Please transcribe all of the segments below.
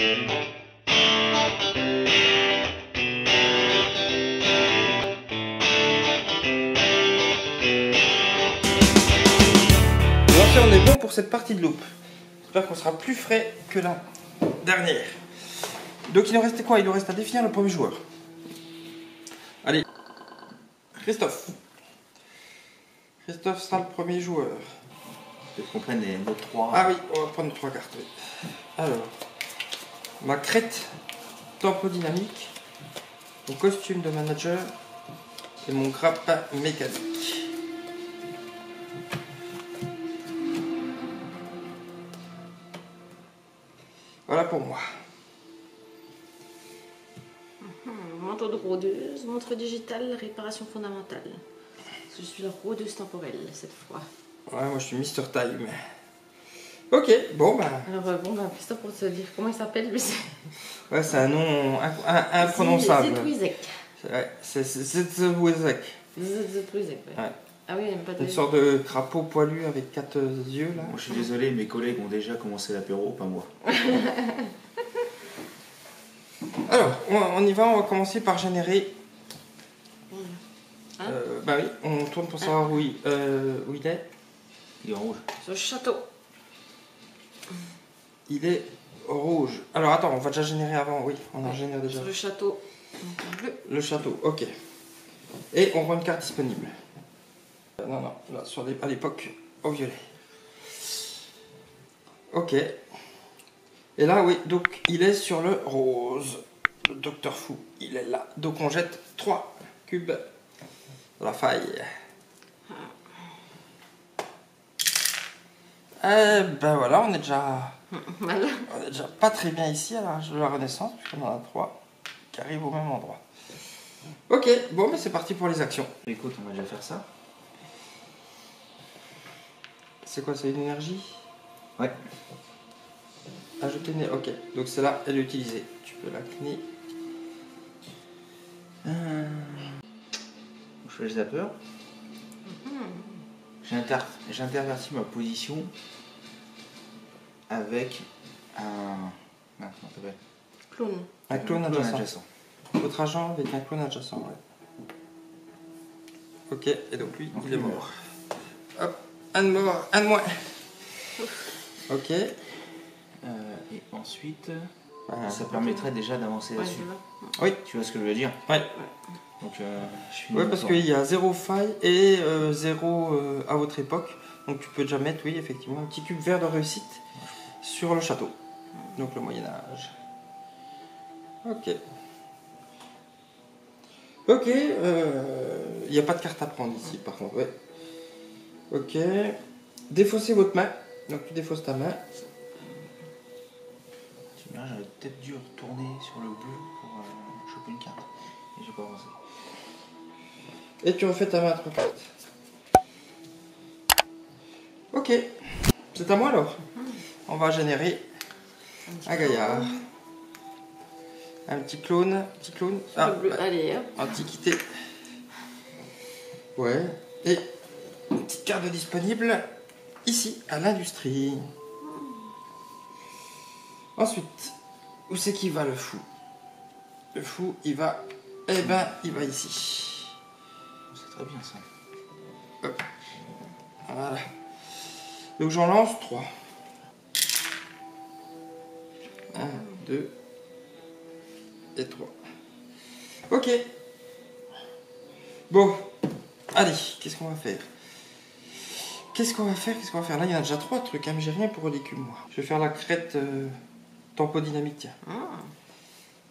On est bon pour cette partie de loop. J'espère qu'on sera plus frais que la dernière. Donc il nous reste quoi? Il nous reste à définir le premier joueur. Allez, Christophe. Christophe sera le premier joueur. Peut-être qu'on prenne nos 3. Ah oui, on va prendre 3 cartes. Oui. Alors, ma crête tempo dynamique, mon costume de manager et mon grappin mécanique. Voilà pour moi. Manteau de rôdeuse, montre digitale, réparation fondamentale. Je suis la rôdeuse temporelle cette fois. Ouais, moi je suis Mr. Time. Ok, bon bah. Alors Christophe, pour te dire comment il s'appelle, lui Ouais, c'est un nom imprononçable. Zetwizek. Ouais, c'est Zetwizek. Zetwizek, ouais. Ouais. Ah oui, il n'aime pas de... Une sorte de crapaud poilu avec 4 yeux là. Bon, je suis désolé, mes collègues ont déjà commencé l'apéro, pas moi. Alors, on y va, on va commencer par générer. Bah oui, on tourne pour savoir où il est. Il est en rouge. Sur le château. Il est rouge. Alors attends, on va déjà générer avant, oui, on en génère déjà. Sur le château. Bleu. Le château, ok. Et on rend une carte disponible. Non, là, à l'époque, au violet. Ok. Et là, oui, donc il est sur le rose. Le docteur fou, il est là. Donc on jette 3 cubes dans la faille. Eh ben voilà, on est déjà pas très bien ici à l'âge de la Renaissance, puisqu'on en a 3 qui arrivent au même endroit. Ok, bon, mais c'est parti pour les actions. Écoute, on va déjà faire ça. C'est quoi, c'est une énergie? Ouais. Ajouter une... Ok, donc celle-là, elle est utilisée. Tu peux la cliner. Je fais le zapper. J'intervertis ma position avec un... comment t'appelles? Clone. Un clone adjacent. Votre agent avec un clone adjacent, ouais. Ok, et donc lui, il est mort. Hop, un de mort, un de moins. Ok. Et ensuite, ça permettrait déjà d'avancer là-dessus. Oui. Tu vois ce que je veux dire? Ouais. Donc, je suis... Ouais, parce qu'il y a 0 faille et 0 à votre époque. Donc tu peux déjà mettre, oui, effectivement, un petit cube vert de réussite sur le château. Donc le Moyen-Âge. Ok. Ok. Il n'y a pas de carte à prendre ici, par contre. Ouais. Ok. Défaussez votre main. Donc tu défausses ta main. J'aurais peut-être dû retourner sur le bleu pour choper une carte. Et j'ai pas avancé. Et tu refais ta main à 3 cartes. Ok. C'est à moi alors. On va générer un gaillard. Un petit clone. Ah, allez, hop. Antiquité. Ouais. Et une petite carte disponible ici à l'industrie. Ensuite, où c'est qu'il va le fou? Le fou, il va... Eh ben, il va ici. C'est très bien ça. Hop. Voilà. Donc j'en lance 3. 1, 2 et 3. Ok. Bon. Allez, qu'est-ce qu'on va faire? Qu'est-ce qu'on va faire? Là, il y en a déjà 3 trucs, hein, mais j'ai rien pour l'écume, moi. Je vais faire la crête tempo dynamique, tiens.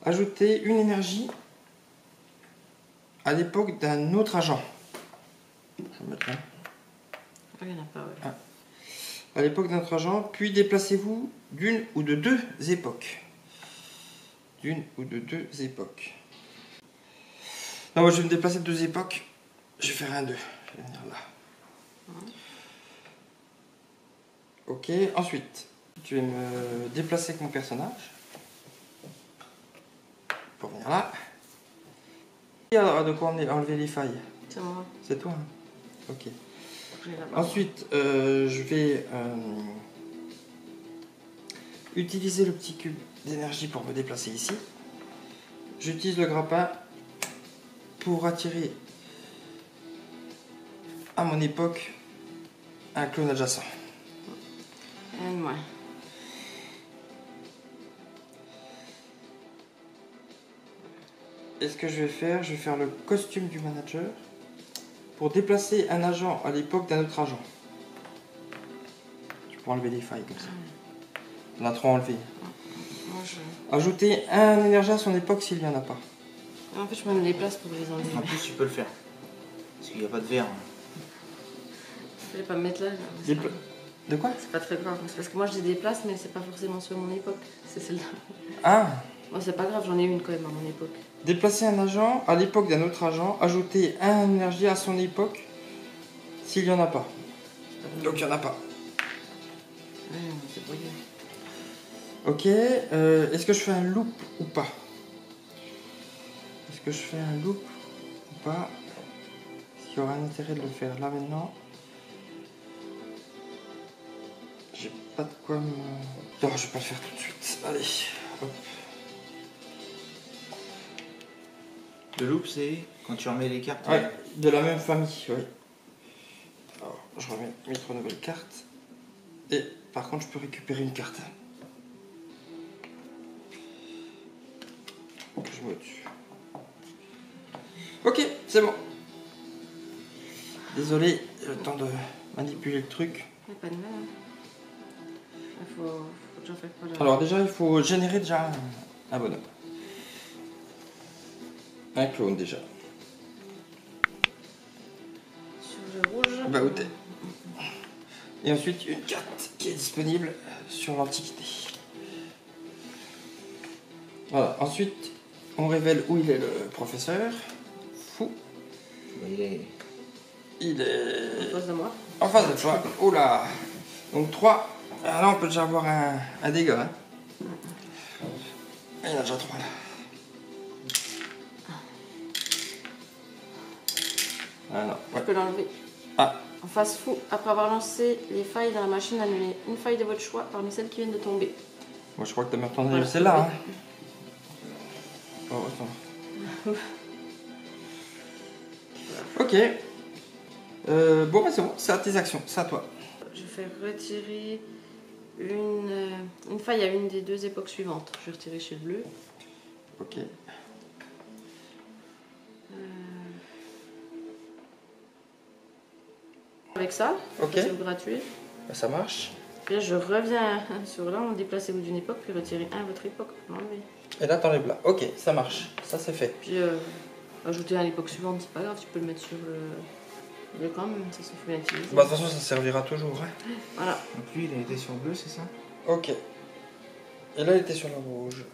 Ajouter une énergie à l'époque d'un autre agent. Je vais mettre là. Il n'y en a pas, ouais. Ah. À l'époque d'un autre agent, puis déplacez-vous d'une ou de 2 époques. D'une ou de 2 époques. Non, moi je vais me déplacer de 2 époques. Je vais faire un 2. Je vais venir là. Ok, ensuite, tu vas me déplacer avec mon personnage. Pour venir là. Et alors, de quoi enlever les failles? C'est moi. C'est toi, hein? Ok. Je vais là-bas. Ensuite, je vais utiliser le petit cube d'énergie pour me déplacer ici. J'utilise le grappin pour attirer à mon époque un clone adjacent. Un de moins. Et ce que je vais faire le costume du manager pour déplacer un agent à l'époque d'un autre agent. Je peux enlever des failles comme ça. On a trop enlevé. Moi, je... Ajouter un énergie à son époque s'il n'y en a pas. En fait, je me déplace pour les enlever. En plus, tu peux le faire. Parce qu'il n'y a pas de verre. Je vais pas me mettre là. De quoi? C'est pas très grave. C'est parce que moi, je les déplace, mais c'est pas forcément sur mon époque. C'est celle-là. Ah! Moi, c'est pas grave, j'en ai une quand même à mon époque. Déplacer un agent à l'époque d'un autre agent, ajouter un énergie à son époque s'il n'y en a pas. Donc il n'y en a pas. Ouais, c'est brouillé. Ok, est-ce que je fais un loop ou pas? Est-ce que je fais un loop ou pas? Est-ce qu'il y aura un intérêt de le faire là maintenant? J'ai pas de quoi me... Non, je vais pas le faire tout de suite. Allez, hop. Le loop, c'est quand tu remets les cartes. Ouais, de la même famille, oui. Alors, je remets mes 3 nouvelles cartes. Et par contre, je peux récupérer une carte. Que je mets au-dessus. Ok, c'est bon. Désolé, j'ai le temps de manipuler le truc. Il n'y a pas de mal. Il faut déjà faire quoi là? Alors déjà, il faut générer déjà un bonhomme. Un clone déjà. Sur le rouge. Bah, où t'es? Et ensuite, une carte qui est disponible sur l'Antiquité. Voilà, ensuite, on révèle où il est le professeur. Fou. Il est... En face de moi. En face de toi. Oula. Donc 3. Ah, là, on peut déjà avoir un dégât. Hein. Il y en a déjà 3 là. Ah non, Je ouais. peux l'enlever. Ah, En face fou, après avoir lancé les failles dans la machine, annulez une faille de votre choix parmi celles qui viennent de tomber. moi je crois que t'as même entendu Voilà. celle-là. Hein. Oh, attends. Ok. Bon, bah c'est bon, c'est à tes actions, c'est à toi. Je vais retirer une faille à une des deux époques suivantes. Je vais retirer chez le bleu. Ok. Avec ça, Ok. c'est gratuit. Bah, ça marche. Puis là, je reviens sur là, on déplacez-vous d'une époque, puis retirez un à votre époque. L'enlever. Et là, t'enlèves là. Ok, ça marche. Ça, c'est fait. Puis ajouter à l'époque suivante, c'est pas grave, tu peux le mettre sur le camp, même ça se fait bien utiliser. Bah, de toute façon, ça servira toujours. Hein. Voilà. Donc lui, il a été sur bleu, c'est ça? Ok. Et là, il était sur le rouge.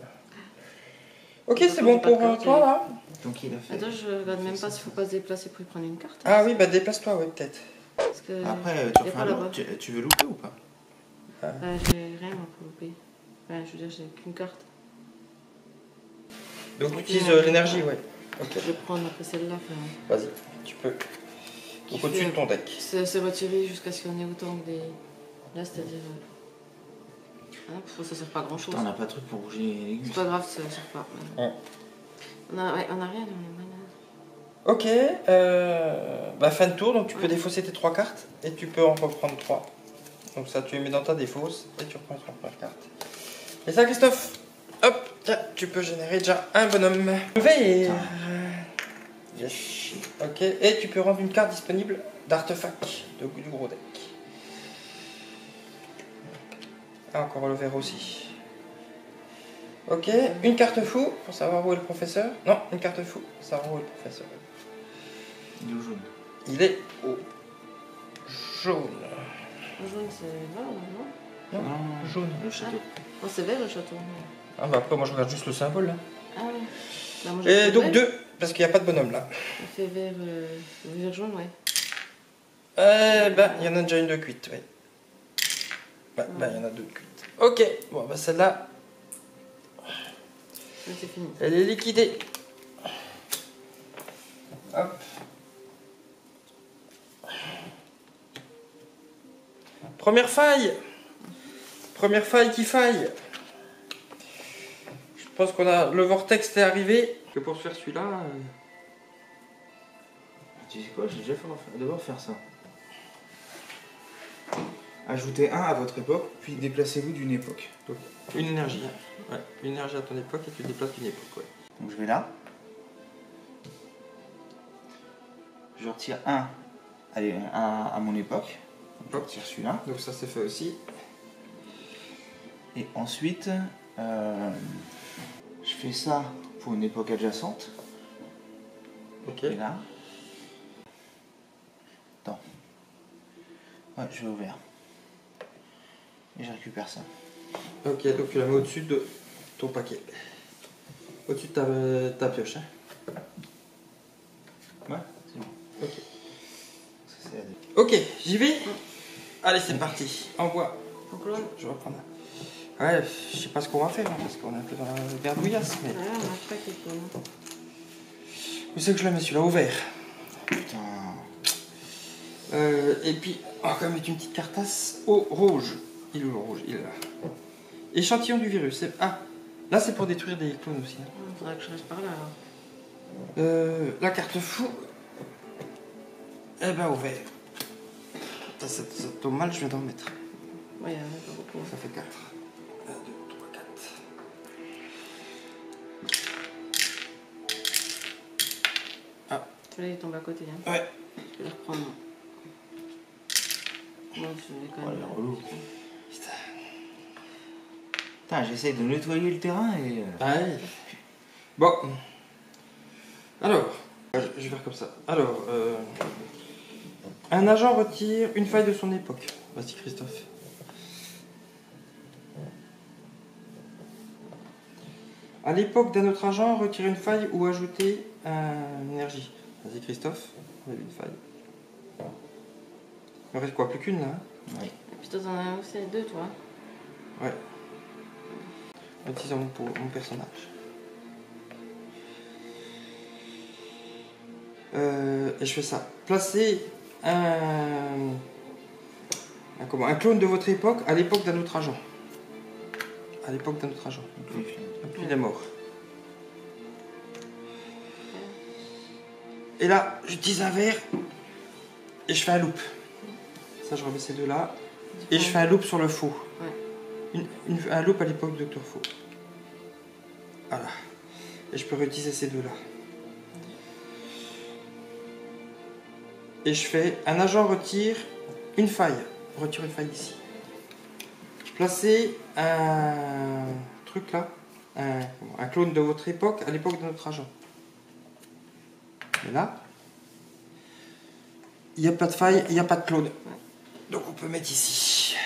Ok, Donc, c'est bon pas de pour carte, toi, là? Donc il a fait... Attends, je regarde même pas s'il faut pas se déplacer pour y prendre une carte. Ah oui, bah déplace-toi, ouais, peut-être. Parce que Après, y tu a refais pas un là-bas. loop. Tu veux louper ou pas? J'ai rien moi, pour louper. Enfin, je veux dire, j'ai qu'une carte. Donc, Ok, utilise ouais. l'énergie, ouais. Ok, Je vais prendre après celle-là. vas-y, tu peux. Donc, au-dessus de ton deck. C'est retiré jusqu'à ce qu'on ait autant que des. Là, c'est-à-dire. Ça sert pas à grand-chose. Putain, on n'a pas de truc pour bouger les légumes. C'est pas grave, ça sert pas. Ouais. On a rien, on est malade. Ok, bah fin de tour, donc tu peux défausser tes 3 cartes et tu peux en reprendre 3. Donc ça, tu les mets dans ta défausse et tu reprends les 3 premières cartes. Et ça, Christophe, hop, tiens, tu peux générer déjà un bonhomme vert. Yes. Ok, et tu peux rendre une carte disponible d'artefact du gros deck. Ah, encore le vert aussi. Ok, une carte fou pour savoir où est le professeur. Non, une carte fou pour savoir où est le professeur. Il est au jaune. Il est au jaune. Le jaune, c'est vert, non? Non, Jaune. le château. Oh, c'est vert le château. Ah bah après moi je regarde juste le symbole là. Ah ouais. Bah, moi, j'ai Et fait donc vert. 2, parce qu'il n'y a pas de bonhomme là. Il fait vert jaune, ouais. Eh ben, il y en a déjà une de cuite, oui. Ouais, ben il y en a 2 de cuite. Ok, bon bah celle-là, Là, c'est fini. elle est liquidée. Hop. Première faille. Première faille qui faille. pense qu'on a le vortex est arrivé. Que pour se faire celui-là. Tu sais quoi, j'ai déjà fait d'abord faire ça. Ajoutez un à votre époque, puis déplacez-vous d'une époque. Donc, une énergie. Hein. Ouais, une énergie à ton époque et tu te déplaces d'une époque. Ouais. Donc je vais là. Je retire un, allez, un à mon époque. Je retire celui-là. Donc ça c'est fait aussi. Et ensuite, je fais ça pour une époque adjacente. Ok. Et là. Attends. Ouais, je vais ouvert. Et je récupère ça. Ok, donc tu la mets au-dessus de ton paquet. Au-dessus de ta pioche. Hein. Ouais, c'est bon. Ok. Ça, c'est la deux. Ok, j'y vais. Allez, c'est parti. Envoie. Donc là, Je vais reprendre. Ouais, je sais pas ce qu'on va faire hein, parce qu'on est un peu dans la gardouillasse. Mais... on a pas quelque chose. Où c'est que je la mets celui-là au vert. Putain. Et puis, on va quand même mettre une petite cartasse au rouge. Il est où le rouge? Il est là. Échantillon du virus. Ah, là c'est pour détruire des clones aussi. Hein. Il faudrait que je reste par là alors. La carte fou. Eh ben au vert. Ça tombe mal, je viens d'en mettre. Ouais, il y en a pas beaucoup. Ça fait 4. 1, 2, 3, 4. Ah. Celui-là il tombe à côté. Hein. Ouais. Je vais le reprendre. Bon, je vais quand Oh, même. il est relou. Putain, j'essaye de nettoyer le terrain et. Ouais. Bon. Alors, je vais faire comme ça. Alors, un agent retire une faille de son époque. Vas-y, Christophe. À l'époque d'un autre agent, retirer une faille ou ajouter une énergie. Vas-y, Christophe. On a une faille. Il me reste quoi? Plus qu'une là hein. Oui. Et puis toi, t'en as aussi deux, toi. Ouais. Utilisons mon personnage. Et je fais ça. Placez un clone de votre époque à l'époque d'un autre agent. À l'époque d'un autre agent. Et puis il est mort. Et là, j'utilise un verre et je fais un loop. Ça, je remets ces deux là. Et je fais un loop sur le faux. Ouais. Un loop à l'époque de Dr. Faux. Voilà. Et je peux réutiliser ces deux là. Et je fais un agent retire une faille. Retire une faille ici. Placez un truc là. Un clone de votre époque à l'époque de notre agent. Et là, il n'y a pas de faille, il n'y a pas de clone. Donc on peut mettre ici.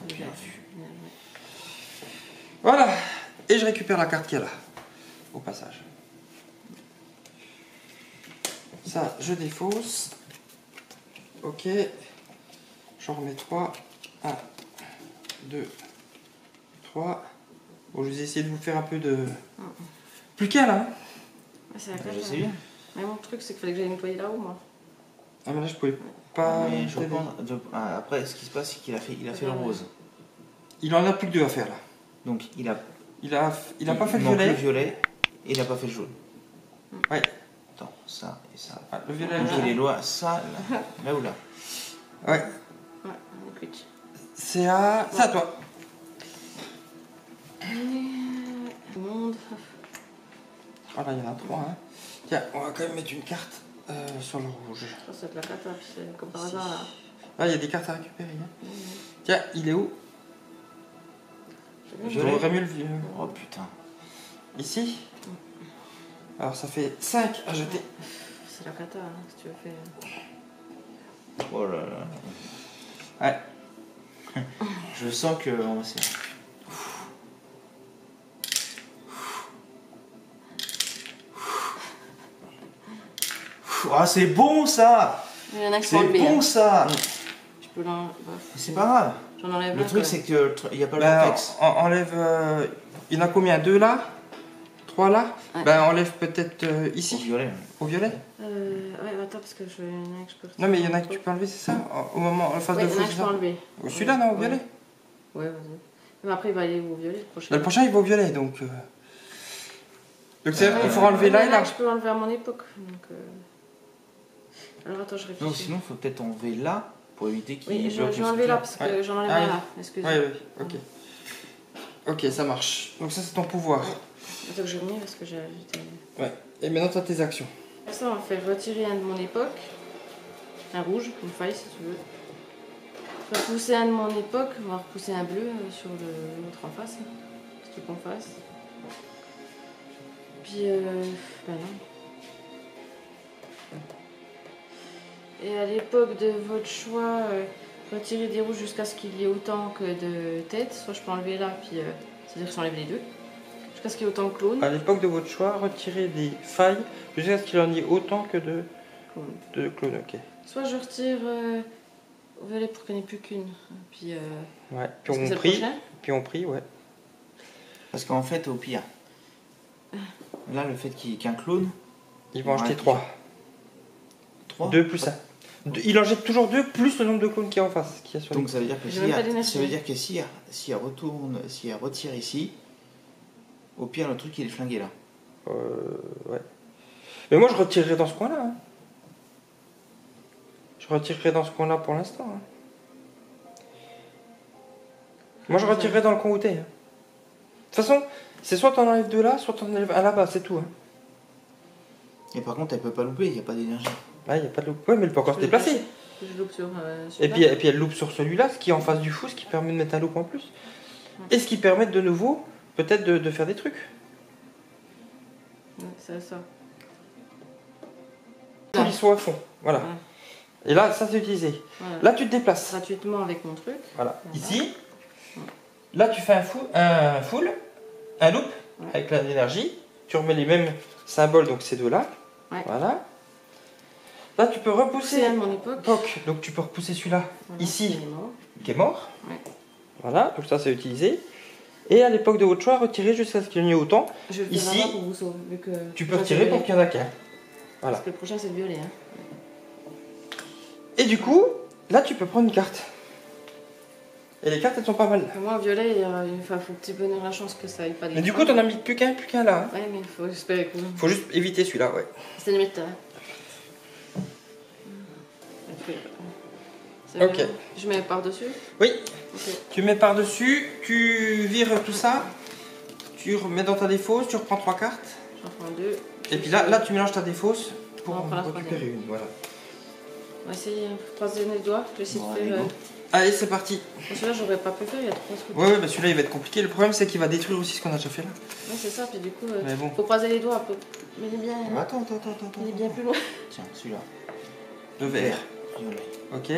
Bien vu. Voilà. Et je récupère la carte qu'il y a là. Au passage. Ça, je défausse. Ok. J'en remets 3. 1, 2, 3. Bon, je vais essayer de vous faire un peu de... Plus qu'un là. Hein. Ouais, c'est la carte. Je sais bien. Mais mon truc, c'est qu'il fallait que j'aille nettoyer là-haut, moi. Ah mais là je pouvais pas... Mais je pense, après, ce qui se passe, c'est qu'il a fait le rose. Il en a plus que 2 à faire là. Donc il a pas fait le manque violet. le violet et il a pas fait le jaune. Ouais. Attends, ça et ça. Ah, le violet. Donc il est loin, ça, là ou là. Ouais. Ouais, écoute. C'est à toi. Monde. Oh là, il y en a 3. Hein. Tiens, on va quand même mettre une carte sur le rouge. Ça, c'est de la cata, puis c'est comme par hasard, là. Ah, il y a des cartes à récupérer. Hein. Tiens, il est où? Je J'aurais mieux le vieux. Oh putain. Ici. Alors ça fait 5 à jeter. C'est la cata, hein, si tu veux faire. Oh là là. Ouais. Je sens que on va se... Ah, c'est bon ça. Il y en a qui C'est sont enlevés. bon Hein. ça. Je peux l'en... C'est pas grave. J'en enlève Le un, truc quoi. c'est que il n'y a pas le Ben, vortex. on enlève... il y en a combien? 2 là? 3 là? Ouais. Ben on enlève peut-être Au ici. violet. Au violet? Ouais, attends, parce que il y en a que je peux... Non mais il y en a que tu peux enlever, c'est ça? Au moment, en face Ouais, de il y en a faux, que je c'est peux ça? enlever. Celui-là, non, au violet? Ouais, vas-y. Mais après, il va aller au violet, le prochain. Le prochain, il va au violet, donc... Donc c'est-à-dire qu'il faut enlever là et là. Je peux enlever à mon époque. Donc, alors attends, je réfléchis. Non, sinon, il faut peut-être enlever là pour éviter qu'il Oui, je bloque vais le enlever là sculpteur. parce que j'en enlève Ah, là. Excusez-moi. Oui, ok. Ok, ça marche. Donc ça c'est ton pouvoir. Attends que je revienne parce que j'ai ajouté. Ouais. Et maintenant tu as tes actions. Ça, on fait retirer un de mon époque. Un rouge, une faille si tu veux. Repousser un de mon époque, on va repousser un bleu sur l'autre en face. Si tu veux qu'on fasse. Puis, ben non. Et à l'époque de votre choix, retirer des rouges jusqu'à ce qu'il y ait autant que de têtes. Soit je peux enlever là, puis c'est-à-dire que j'enlève les deux. Jusqu'à ce qu'il y ait autant de clones. À l'époque de votre choix, retirez des failles jusqu'à ce qu'il en y ait autant que de clones. Ok. Soit je retire au violet pour qu'il n'y ait plus qu'une. Puis, Ouais. Puis est-ce que c'est on le prie. prochain Puis on prie, ouais. Parce qu'en fait, au pire, là, le fait qu'il y ait qu'un clone, Ils vont en Ouais, acheter 3. 3. 2 plus 1. Il en jette toujours 2 plus le nombre de clones qui est en face. Qui est sur Donc ça veut dire que J'ai même pas d'énergie. ça veut dire que si elle retourne, si elle retire ici, au pire le truc il est flingué là. Ouais. Mais moi je retirerai dans ce coin-là. Hein. Je retirerai dans ce coin-là pour l'instant. Hein. Moi je retirerai dans le coin où t'es. Hein. De toute façon, c'est soit t'en enlèves 2 là, soit t'en enlèves 1 là-bas, c'est tout. Hein. Et par contre elle peut pas louper, il n'y a pas d'énergie. Là, il n'y a pas de loupe. Ouais, mais elle peut encore se déplacer. Je loupe sur Et puis elle loupe sur celui-là, ce qui est en face du fou, ce qui permet de mettre un loop en plus. Et ce qui permet de nouveau, peut-être de faire des trucs. Ouais, c'est ça. Tous ils sont à fond. Voilà. Ouais. Et là, ça c'est utilisé. Voilà. Là, tu te déplaces. Gratuitement avec mon truc. Voilà. Voilà. Ici. Là, tu fais un full, un loop avec l'énergie. Tu remets les mêmes symboles, donc ces deux-là. Ouais. Voilà. Là, tu peux repousser. C'est un de mon époque. Époque. Donc, tu peux repousser celui-là Voilà, ici, il est mort. qui est mort. Ouais. Voilà. Donc, ça, c'est utilisé. Et à l'époque de votre choix, retirer jusqu'à ce qu'il y en ait autant. Je vais le Ici, faire là-bas pour vous sauver. Vu que Tu le peux prochain, c'est retirer le pour violet. qu'il n'y en a qu'un. Voilà. Parce que le prochain, c'est le violet. Hein. Et du coup, là, tu peux prendre une carte. Et les cartes, elles sont pas mal. Moi, au violet, il faut un petit bonheur la chance que ça aille pas des Mais du coup, t'en as mis plus qu'un là. Hein. Ouais, mais il faut espérer que. Faut juste éviter celui-là, ouais. C'est limite. C'est Ok. bon. Je mets par-dessus. Oui. Ok. Tu mets par-dessus, tu vires tout ça, tu remets dans ta défausse, tu reprends 3 cartes. J'en prends 2. Et puis là, tu mélanges ta défausse pour On reprend la récupérer troisième. une. Voilà. On va essayer croiser les doigts. Je vais essayer Bon, de allez, faire. go. Allez, c'est parti. Celui-là, j'aurais pas pu faire, il y a 3 trucs. Ouais, bah celui-là, il va être compliqué. Le problème, c'est qu'il va détruire aussi ce qu'on a déjà fait là. Ouais, c'est ça, puis du coup, Mais bon. faut croiser les doigts un peu. Mais il est bien. Attends. Il est bien plus loin. Tiens, celui-là. Le vert. Violet. Ok.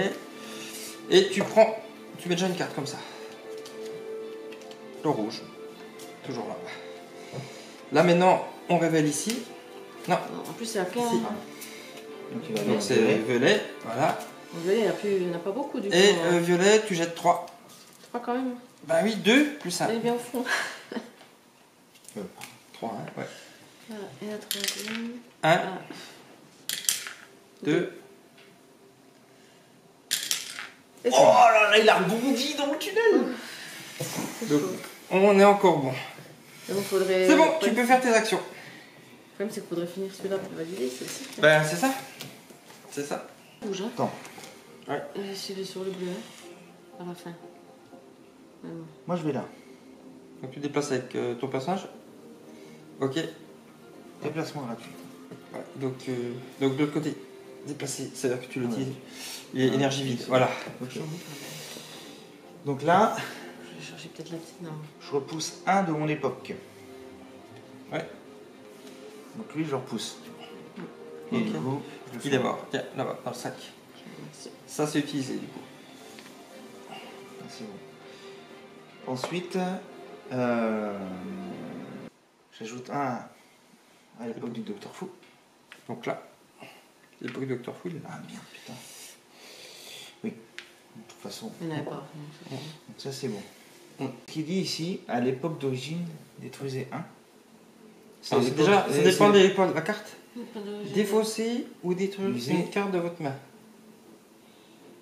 Et tu prends, tu mets déjà une carte comme ça. Le rouge. Toujours là. Là, maintenant, on révèle ici. Non. En plus, c'est à 15. Si. Donc il va Donc bien c'est violet. violet, voilà. Le violet, il n'y en a pas beaucoup du coup. Et violet, tu jettes 3. 3 quand même. Bah oui, 2 plus 1. Elle est bien au fond. 3, hein, ouais. Voilà, et la troisième. 1, Ah. 2. Et Oh là là, il a rebondi dans le tunnel. Donc, on est encore bon. Mais bon, faudrait. C'est bon, le tu peux faire tes actions. problème, c'est qu'il faudrait finir celui-là pour valider, c'est aussi. Ben, c'est ça. C'est ça. Rouge, hein. Attends, Et celui sur le bleu, hein. À la fin. Mais bon. moi je vais là. Donc, tu déplaces avec ton personnage. Ok. Ouais, Déplacement gratuit. donc de l'autre côté, déplacer, c'est-à-dire que tu l'utilises. Il est Ouais. énergie vide, voilà. Ok. Donc là, Je vais chercher peut-être la petite. Non. je repousse un de mon époque. Ouais. Donc lui, je le repousse. Et Ok. du coup, je le Il fais. est mort. Tiens, là-bas, dans le sac. Merci. Ça, c'est utilisé du coup. Ah, c'est bon. Ensuite, j'ajoute un à l'époque du Docteur Fou. Donc là, l'époque du Dr. Fouille. Ah merde, putain. Oui, de toute façon. Il n'y en avait pas. Donc ça c'est bon. Mm. Ce qu'il dit ici, à l'époque d'origine, détruisez un. Alors, c'est l'époque- déjà, ça dépend c'est- de l'époque de la carte. Pas de- Défausser ou détruire User. une carte de votre main.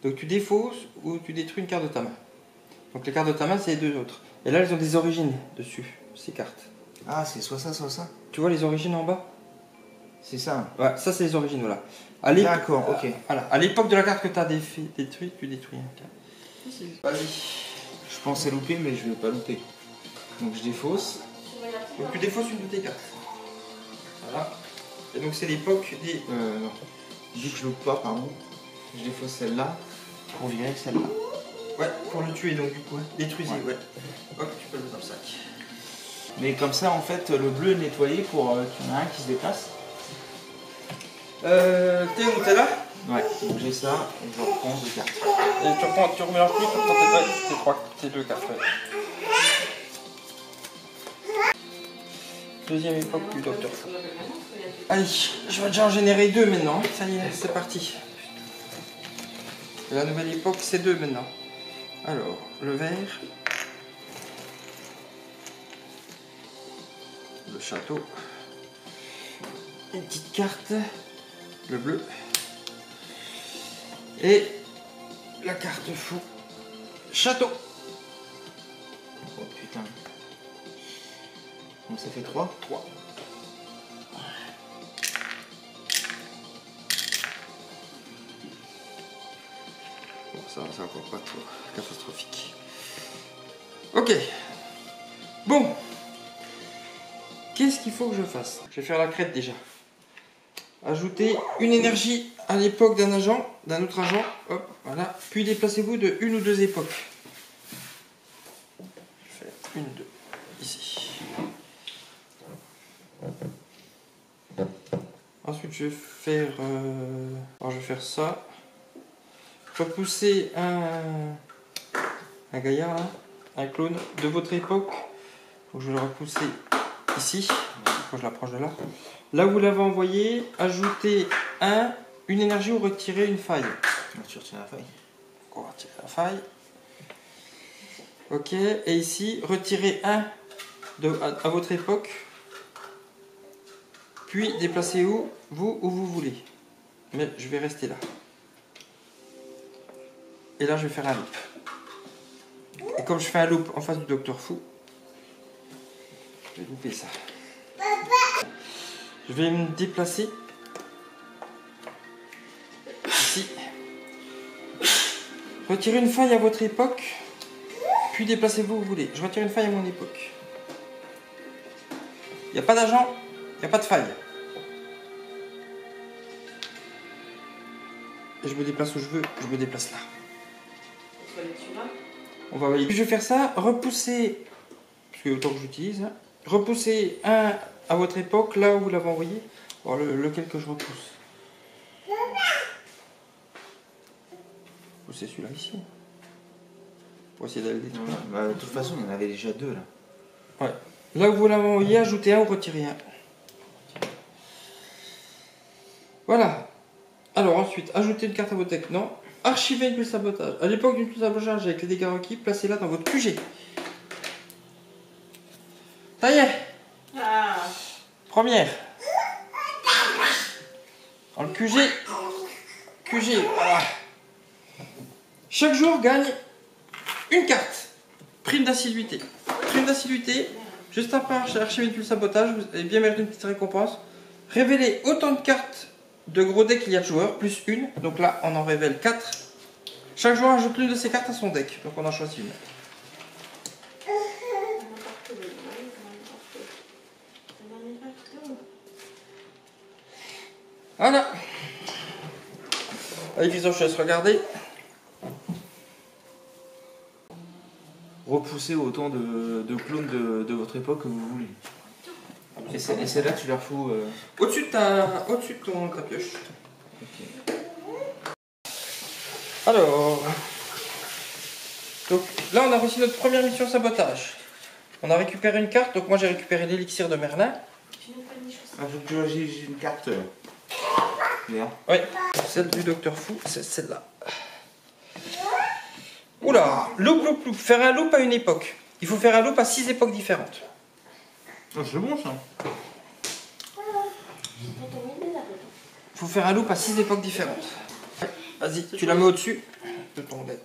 Donc tu défausses ou tu détruis une carte de ta main. Donc les cartes de ta main, c'est les deux autres. Et là, elles ont des origines dessus, ces cartes. Ah, c'est soit ça, soit ça. Tu vois les origines en bas? C'est ça. Ouais, ça c'est les origines, voilà. D'accord, ok. Voilà. À l'époque de la carte que tu as détruite, tu détruis un cas. Vas-y. Je pensais louper, mais je vais pas louper. Donc je défausse. Donc tu défausses une de tes cartes. Voilà. Et donc c'est l'époque des... Non. Vu que je loupe pas, pardon. Je défausse celle-là pour virer celle-là. Ouais, pour le tuer donc du coup. Détruisez, ouais. Hop, tu peux le mettre dans le sac. Mais comme ça, en fait, le bleu est nettoyé pour qu'il y en a un qui se déplace. T'es où? T'es là? Ouais, donc j'ai ça et je reprends 2 cartes. Et tu remélanges tout, tu reprends tes deux cartes. Ouais. Deuxième époque du docteur. Allez, je vais déjà en générer 2 maintenant. Ça y est, c'est parti. La nouvelle époque, c'est 2 maintenant. Alors, le vert. Le château. Une petite carte. Le bleu. Et la carte fou. Château. Oh putain. Donc ça fait 3. 3. Bon, ça c'est encore pas trop catastrophique. Ok. Bon. Qu'est-ce qu'il faut que je fasse? Je vais faire la crête déjà. Ajouter une énergie à l'époque d'un agent, d'un autre agent. Hop, voilà. Puis déplacez-vous de une ou deux époques. Je fais une, deux, ici. Ensuite, je vais faire, alors je vais faire ça. Repousser un gaillard, là, un clone de votre époque. Donc, je vais le repousser ici. Quand je l'approche de là. Là où vous l'avez envoyé, ajoutez une énergie ou retirer une faille. Tu retires la faille. On va retirer la faille. Ok, et ici, retirez un à votre époque. Puis déplacez où vous voulez. Mais je vais rester là. Et là, je vais faire un loop. Et comme je fais un loop en face du Docteur Fou, je vais louper ça. Je vais me déplacer ici. Retirez une faille à votre époque, puis déplacez-vous où vous voulez. Je retire une faille à mon époque. Il n'y a pas d'agent, il n'y a pas de faille. Et je me déplace où je veux, je me déplace là. On va envoyer. Puis je vais faire ça, repousser, parce que autant que j'utilise, hein, repousser un à votre époque, là où vous l'avez envoyé. Alors lequel que je repousse? C'est celui-là ici. Pour essayer d'aller le détruire. Bah, de toute façon, il y en avait déjà 2 là. Ouais. Là où vous l'avez envoyé, ajoutez un ou retirez un. Voilà. Alors ensuite, ajoutez une carte à votre deck. Non. Archivez une pile sabotage. À l'époque d'une pile sabotage avec les dégâts requis, placez-la dans votre QG. Ça y est. Ah. Première. Dans le QG. Voilà. Chaque jour gagne une carte. Prime d'assiduité. Prime d'assiduité. Juste après archiver une pile sabotage, vous avez bien mérité une petite récompense. Révélez autant de cartes de gros deck qu'il y a de joueurs, plus une. Donc là, on en révèle 4. Chaque joueur ajoute l'une de ces cartes à son deck. Donc on en choisit une. Voilà. Allez, Christophe, je te laisse regarder. Repoussez autant de clones de votre époque que vous voulez. Et celle-là, tu la refous. Au-dessus de ta pioche. Okay. Alors. Donc là, on a reçu notre première mission sabotage. On a récupéré une carte. Donc moi, j'ai récupéré l'élixir de Merlin. Ah, j'ai une carte. Vert. Oui. Celle du Docteur Fou, c'est celle-là. Oula, loop. Faire un loop à une époque. Il faut faire un loop à 6 époques différentes. Oh, c'est bon ça. Il faut faire un loop à 6 époques différentes. Ouais, vas-y, tu la mets au-dessus de ton deck.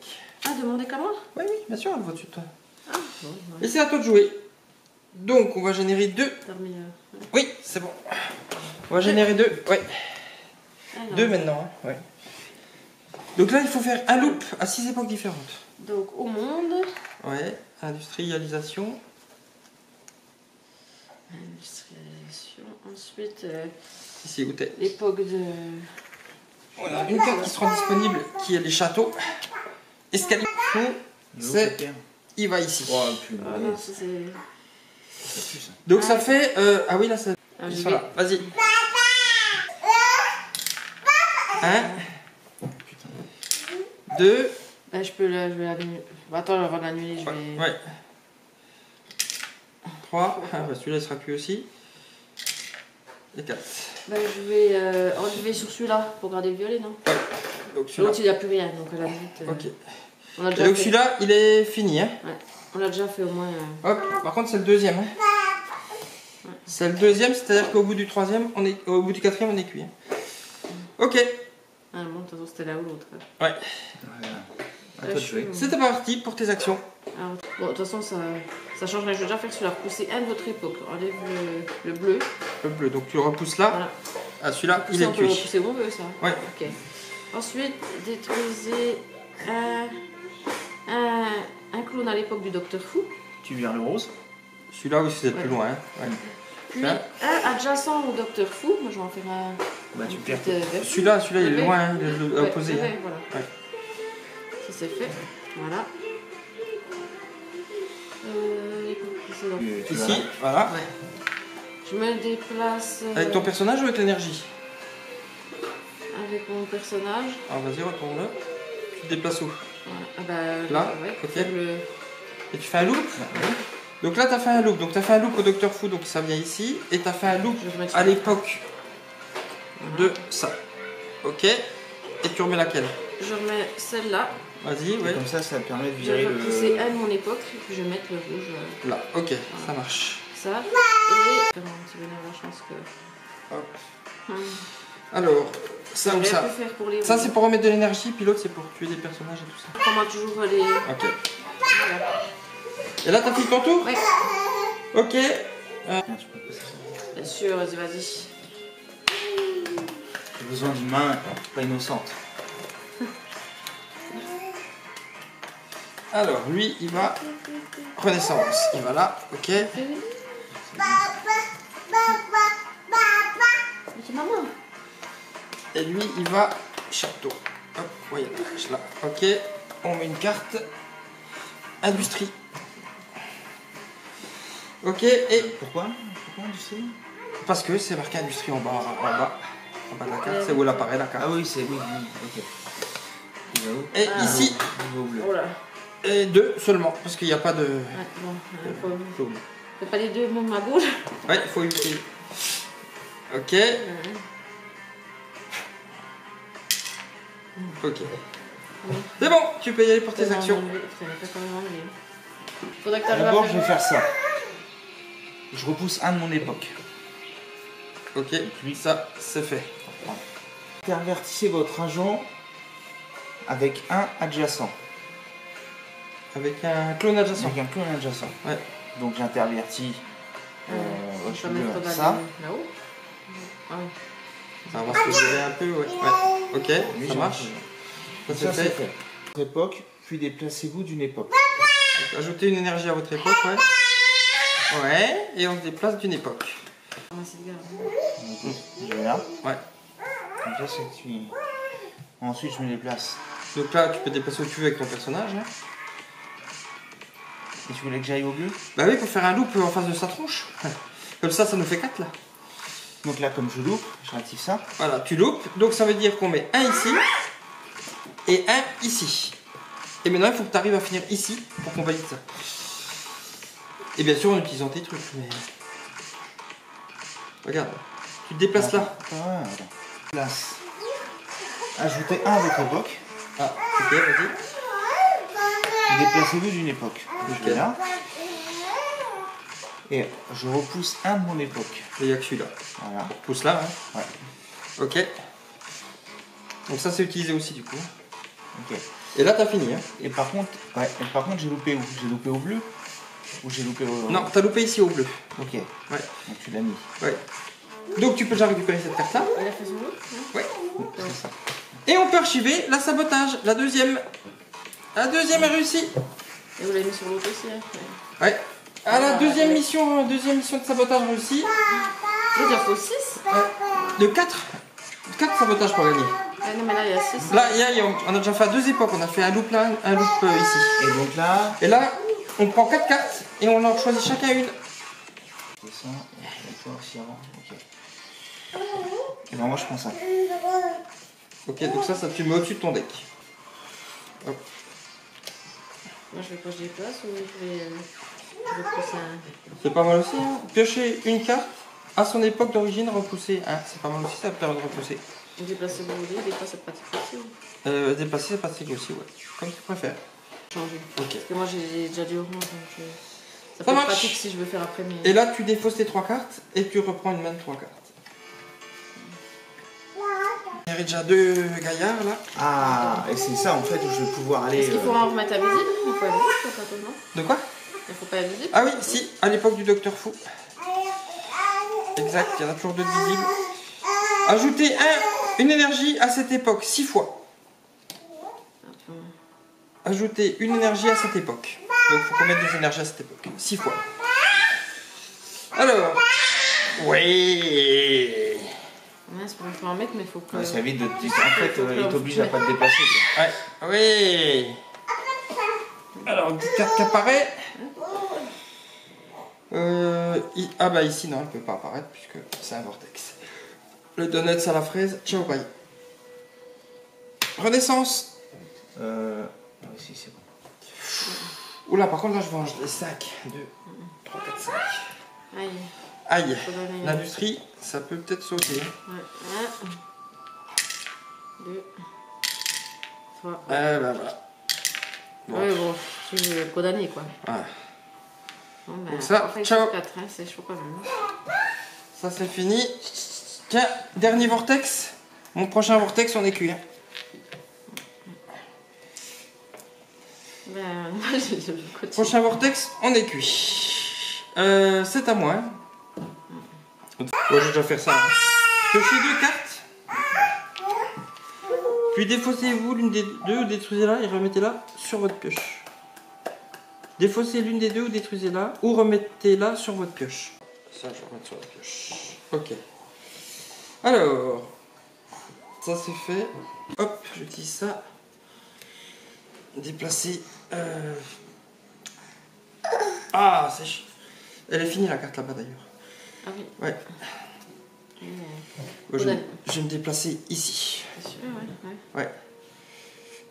Ah, demandez comment? Oui, bien sûr, elle va au-dessus de toi. Ah, bon, Et c'est à toi de jouer. Donc, on va générer 2. Parmi, Oui, c'est bon. On va générer 2. Ouais. alors, 2 maintenant. Hein. Ouais. Donc là, il faut faire un loop à 6 époques différentes. Donc, au monde. Ouais. Industrialisation. Industrialisation. Ensuite, Ici, où t'es. l'époque de. Voilà, une carte qui sera disponible, qui est les châteaux. Escalier. C'est. Il va ici. Oh, putain. Ah non, ça c'est. Ça pue, ça. Donc ça fait. Ah oui, là, ça. Ah, Ils j'y sont vais. là. Vas-y. 1, Putain. 2. Bah, je vais l'annuler. Bah, attends, avant de l'annuler, je vais. Ouais. 3. Ah, bah celui-là, il sera plus aussi. Et 4. Bah, je vais sur celui-là pour garder le violet, non? Ouais. Donc celui-là. L'autre, il n'y a plus rien, donc à la limite. Ok. On a Et déjà donc fait. celui-là, il est fini. Hein. Ouais. On a déjà fait au moins. Hop. Par contre, c'est le deuxième. Hein. C'est le deuxième, c'est-à-dire qu'au bout du troisième, au bout du quatrième, on est cuit. Hein. Ok. Ah bon, de toute façon, c'était là ou l'autre. Ouais. Voilà. À Là, toi de je jouer. suis- C'était parti pour tes actions. Alors, bon, de toute façon, ça change rien. Je vais déjà faire celui-là. Repousser un de votre époque. Enlève le bleu. Le bleu. Donc tu le repousses là. Voilà. Ah, celui-là, il Ça, est on peut le cuit. repousser où on veut, ça. Ouais. Ok. Ensuite, détruisez un clone à l'époque du Docteur Fou. Tu vires le rose. Celui-là, oui, c'est Ouais. plus loin. Hein. Ouais. Puis Ça. un adjacent au Docteur Fou. Moi, je vais en faire un. Bah, tu un perds. petit, vert. Celui-là, il est Le loin, hein, le Ouais, opposé. le Hein. vert, voilà. Ouais. Ça, c'est fait. Voilà. L'époque précédente. Tu Ici, voilà. Ouais. Je me déplace Avec ton personnage ou avec l'énergie? avec mon personnage. Alors vas-y, retourne-le. Tu te déplaces où? Voilà. Ah bah, Là, ouais, ok. faire le... Et tu fais un loop? Donc là, tu as fait un loop. Donc tu as fait un loop au Docteur Fou, donc ça vient ici. Et tu as fait un loop Je vais remettre à l'époque de ça. Ok. Et tu remets laquelle? Je remets celle-là. Vas-y, ouais. Comme ça permet de Je virer vais repousser le. un de mon époque. Et puis je vais mettre le rouge. Là, ok, ça marche. Ça. Et faire un petit bonheur, la chance que. Hop. Hum. Alors, ça ou J'aurais ça? pu faire pour les Ça, rouges. c'est pour remettre de l'énergie, puis l'autre, c'est pour tuer des personnages et tout ça. Prends-moi toujours les. Ok. Voilà. Et là, t'as fait ton tour? Ouais. Ok. Tiens, tu peux passer ça. Bien sûr, vas-y. J'ai besoin d'une main pas innocente. Alors, lui, il va... Renaissance. Il va là, ok. C'est maman. Et lui, il va château. Hop, voyage là. Ok, on met une carte. Industrie. Ok, et Pourquoi industrie? parce que c'est marqué industrie en bas de la carte. C'est où elle apparaît la carte. Ah oui, c'est oui, ok. J'avoue. Et Ah. ici, Niveau bleu. Oh là. et 2 seulement, parce qu'il n'y a pas de... Ouais, bon, faut... jaune. Fais pas les deux même à gauche. Ouais, il faut éviter. Ok, ok. C'est bon, tu peux y aller pour tes actions. Faudrait que t'arrives à D'abord, je vais faire. faire ça. Je repousse un de mon époque. Ok, puis ça, c'est fait. Intervertissez votre agent avec un adjacent. Avec un clone adjacent. Avec un clone adjacent. Ouais. Donc j'intervertis On je peut veux mettre dans ça. là-haut. Ah oui. Ça va se gérer un peu, ouais. Ouais. Ok, Oui, ça j'ai marche. compris. Ça, Ça c'est c'est fait. fait. Votre époque, puis déplacez-vous d'une époque. Donc, ajoutez une énergie à votre époque, ouais. Ouais, et on se déplace d'une époque. Ramasser le garde. Donc, je vais là. Ouais. Donc là c'est celui. Ensuite je me déplace. Donc là, tu peux te déplacer où tu veux avec ton personnage. Hein. Et tu voulais que j'aille au bleu? Bah oui, pour faire un loop en face de sa tronche. Comme ça nous fait 4 là. Donc là comme je loupe, je réactive ça. Voilà, tu loupes. Donc ça veut dire qu'on met un ici et un ici. Et maintenant, il faut que tu arrives à finir ici pour qu'on valide ça. Et bien sûr, en utilisant tes trucs. Mais... Regarde, tu te déplaces là. Ah, attends. Place. Ajoutez un à votre époque. Ah, ok, vas-y. Déplacez-vous d'une époque. Je Ok. vais là. Et je repousse un de mon époque. Il n'y a que celui-là. Voilà. Pousse là, hein. Ouais. Ok. Donc ça, c'est utilisé aussi du coup. Ok. Et là, t'as fini. Hein. Et par contre, ouais, j'ai loupé où? J'ai loupé au bleu. Ou j'ai loupé au... Non, t'as loupé ici au bleu. Ok. Ouais. Donc tu l'as mis. Ouais. Donc tu peux déjà récupérer cette carte-là. Il a fait son lot, hein. Ouais. C'est ça. Et on peut archiver la sabotage, la deuxième. La deuxième est réussie. Et vous l'avez mis sur l'autre aussi, hein. Ouais. Ah, la deuxième mission de sabotage réussie. Ça il faut 6. De 4. 4 sabotages pour gagner. Ah non, mais là, il y a 6. Là, on a déjà fait à 2 époques. On a fait un loop là, un loop ici. Et donc là... Et là, on prend 4 cartes et on en choisit chacun une. C'est ça. Et toi aussi avant. Ok. Et ben moi je prends ça. Ok, donc ça tu le mets au-dessus de ton deck. Hop. Moi, je vais pas que je déplace ou je vais repousser un. C'est pas mal aussi, hein. Piocher une carte à son époque d'origine, repousser un. C'est pas mal aussi, ça permet de repousser. Déplacer le boulet, déplacer cette pratique aussi. Déplacer, c'est pratique aussi, ouais. Comme tu préfères. Changer. Ok. Parce que moi, j'ai déjà du orange, donc ça Ça peut être marche. pratique si je veux faire après mes. Et là, tu défausses tes 3 cartes et tu reprends une main de 3 cartes. Il y avait déjà 2 gaillards là. Ah, et c'est ça en fait où je vais pouvoir aller... Est-ce qu'il faut en remettre à visible? Il faut à visible, quand non? De quoi? Il faut pas à visible? Ah oui, si, à l'époque du Docteur Fou. Exact, il y en a toujours 2 visibles. Ajoutez une énergie à cette époque 6 fois. Ajoutez une énergie à cette époque. Donc il faut qu'on mette des énergies à cette époque. 6 fois. Alors. Oui. Ouais, c'est pas qu'il faut en mettre, mais il faut que. Ouais, ça évite de... En fait, il t'oblige à pas te déplacer. Quoi. Ouais. Oui. Alors, une petite carte qui apparaît. Ah bah ici, non, elle peut pas apparaître puisque c'est un vortex. Le donut à la fraise. Ciao, bye. Renaissance. Ici c'est bon. Oula, par contre, là, je vais ranger les 5. 2, 3, 4, 5. Aïe. Aïe. Faut donner- L'industrie, ça peut peut-être sauter. Ouais. 1, 2, 3. Ben voilà. Bon. Ouais, bon, je suis condamné quoi. Voilà. Bon, ben, Donc ça, après, ciao. 4, hein, c'est chaud quand même. Ça, c'est fini. Tiens, dernier vortex. Mon prochain vortex, on est cuit. Hein. Ben, moi, je continue. Prochain vortex, on est cuit. C'est à moi. Ouais, je vais déjà faire ça. Hein. Piochez 2 cartes. Puis défaussez-vous l'une des 2 ou détruisez-la et remettez-la sur votre pioche. Défaussez l'une des 2 ou détruisez-la ou remettez-la sur votre pioche. Ça, je vais remettre sur la pioche. Ok. Alors, ça c'est fait. Hop, j'utilise ça. Déplacer. Ah, c'est chiant. Elle est finie la carte là-bas d'ailleurs. Ah oui. Ouais. Mmh. Moi, je vais me déplacer ici. C'est sûr, ouais. Ouais.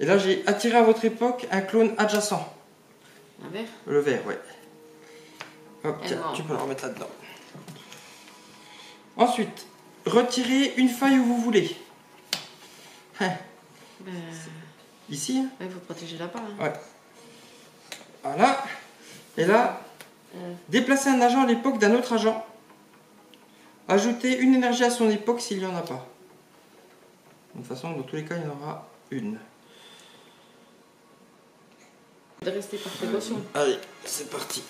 Et là, j'ai attiré à votre époque un clone adjacent. Un verre. Le vert, ouais. Hop, Et tiens, noir. tu peux le remettre là-dedans. Ensuite, retirez une faille où vous voulez. Hein, Ben, ici, hein. il faut protéger là-bas. Hein. Ouais. Voilà. Et là, déplacez un agent à l'époque d'un autre agent. Ajoutez une énergie à son époque s'il n'y en a pas. De toute façon, dans tous les cas, il y en aura une. De rester par précaution. Allez, c'est parti.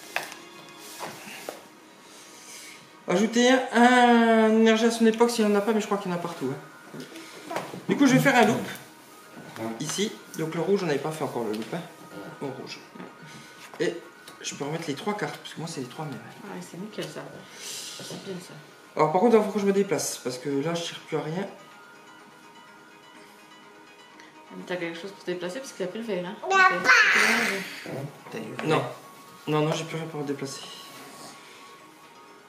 Ajoutez un énergie à son époque s'il n'y en a pas, mais je crois qu'il y en a partout. Hein. Du coup, je vais faire un loop. Ici. Donc le rouge, on n'avait pas fait encore le loop. Hein. Au rouge. Et je peux remettre les 3 cartes, parce que moi, c'est les 3 mêmes. Ouais, c'est nickel ça. C'est bien ça. Alors par contre, il faut que je me déplace, parce que là, je tire plus à rien. T'as quelque chose pour te déplacer parce qu'il n'y a plus le verre. Hein. T'as eu le Non. Non, j'ai plus rien pour me déplacer.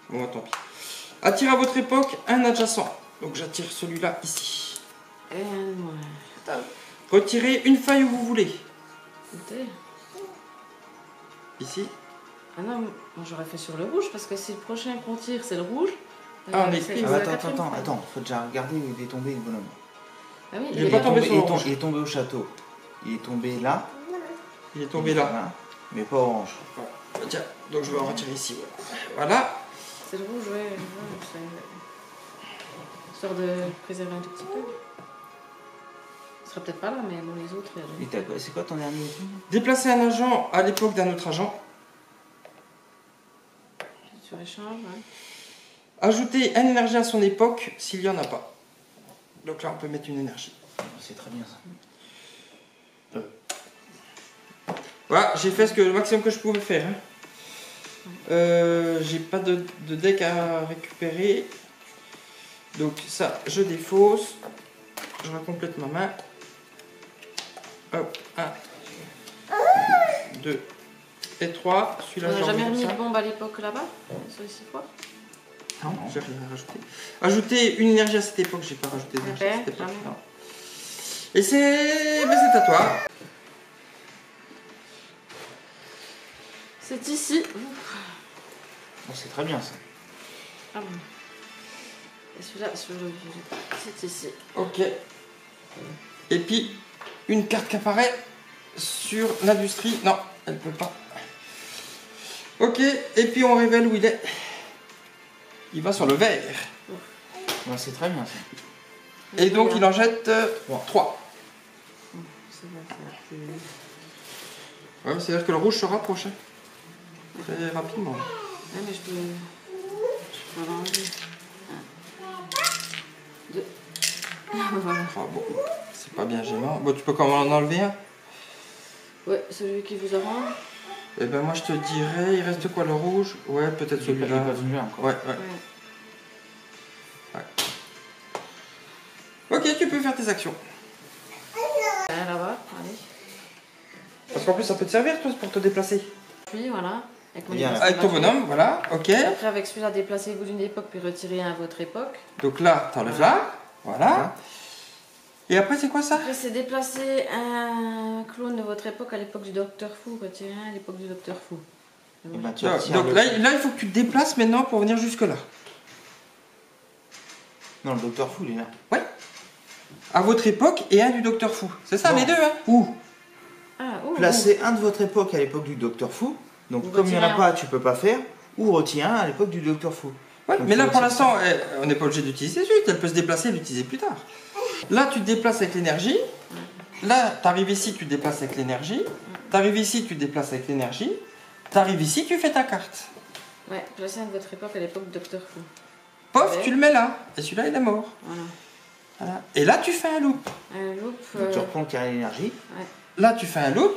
Bon, tant pis. Attirez à votre époque un adjacent. Donc j'attire celui-là ici. Ouais. Retirez une faille où vous voulez. Écoutez. Ici. Ah non, moi j'aurais fait sur le rouge parce que si le prochain qu'on tire c'est le rouge. Ah, on est c'est pile. la attends, quatrième fois. faut déjà regarder où il est tombé le bonhomme. Ah oui, Il est pas tombé sur le rouge. Il est tombé au château. Il est tombé là. Il est tombé là. Voilà. Mais pas orange. Voilà. Tiens, donc je vais en retirer ici. Voilà. C'est le rouge, ouais. C'est histoire de préserver un tout petit peu. Ce sera peut-être pas là, mais bon, les autres. Et c'est quoi ton dernier outil? Déplacez un agent à l'époque d'un autre agent. Sur échange, ouais. Ajouter une énergie à son époque s'il n'y en a pas. Donc là, on peut mettre une énergie. C'est très bien ça. Voilà, j'ai fait le maximum que je pouvais faire. Hein. J'ai pas de deck à récupérer. Donc ça, je défausse. Je recomplète ma main. Hop, 1, 2 et 3. On Celui-là, n'a j'ai jamais remis remis comme de ça. bombe à l'époque là-bas, sur les 6 fois. Non, j'ai rien rajouté. Ajouter une énergie à cette époque, j'ai pas rajouté d'énergie à Ok, cette époque. jamais. Non. Et c'est à toi. C'est ici. Bon, c'est très bien ça. Ah bon. Et celui-là, c'est ici. Ok. Et puis, une carte qui apparaît sur l'industrie. Non, elle peut pas. Ok, et puis on révèle où il est. Il va sur le vert. Bon, c'est très bien ça. Et donc il en jette 3. Ça va faire plus... Ouais, c'est-à-dire que le rouge se rapproche. Hein. Très rapidement. Ouais, mais je peux l'enlever. 1, 2. Voilà. Ah bon, c'est pas bien gênant. Bon, tu peux quand même en enlever un. Ouais, celui qui vous arrange. Eh ben moi je te dirais, il reste quoi, le rouge? Ouais, peut-être Il est celui-là. pas venu là encore. Ouais. Ok, tu peux faire tes actions. Là-bas, allez. Parce qu'en plus ça peut te servir toi pour te déplacer. Puis voilà. Avec, mon Bien. déplacement Avec ton gratuit. bonhomme, voilà, ok. Après, avec celui-là, déplacez-vous d'une époque puis retirez un à votre époque. Donc là, t'enlèves là, voilà. Et après c'est quoi ça? Après, c'est déplacer un clone de votre époque à l'époque du Docteur Fou. Retirez un à l'époque du Docteur Fou. Et bah, tu Donc retires là, il faut que tu te déplaces maintenant pour venir jusque là. Non, le Docteur Fou, il est là. À votre époque et un du Docteur Fou. C'est ça Non. les deux, hein? Ou Ah, placez un de votre époque à l'époque du Docteur Fou. Donc Ou comme il n'y en a retirer un. pas, tu peux pas faire. Ou retire un à l'époque du Docteur Fou. Ouais, Donc, mais là tu pour retires l'instant, on n'est pas obligé d'utiliser tout de suite. Elle peut se déplacer et l'utiliser plus tard. Là, tu te déplaces avec l'énergie. Là, tu arrives ici, tu te déplaces avec l'énergie. Tu arrives ici, tu te déplaces avec l'énergie. Tu arrives ici, tu fais ta carte. Ouais, placez un de votre époque à l'époque du Docteur Fou. Pof, Ouais. tu le mets là. Et celui-là, il est mort. Voilà. Voilà. Et là, tu fais un loop. Un loop. Donc tu reprends le carré d'énergie. Là, tu fais un loop.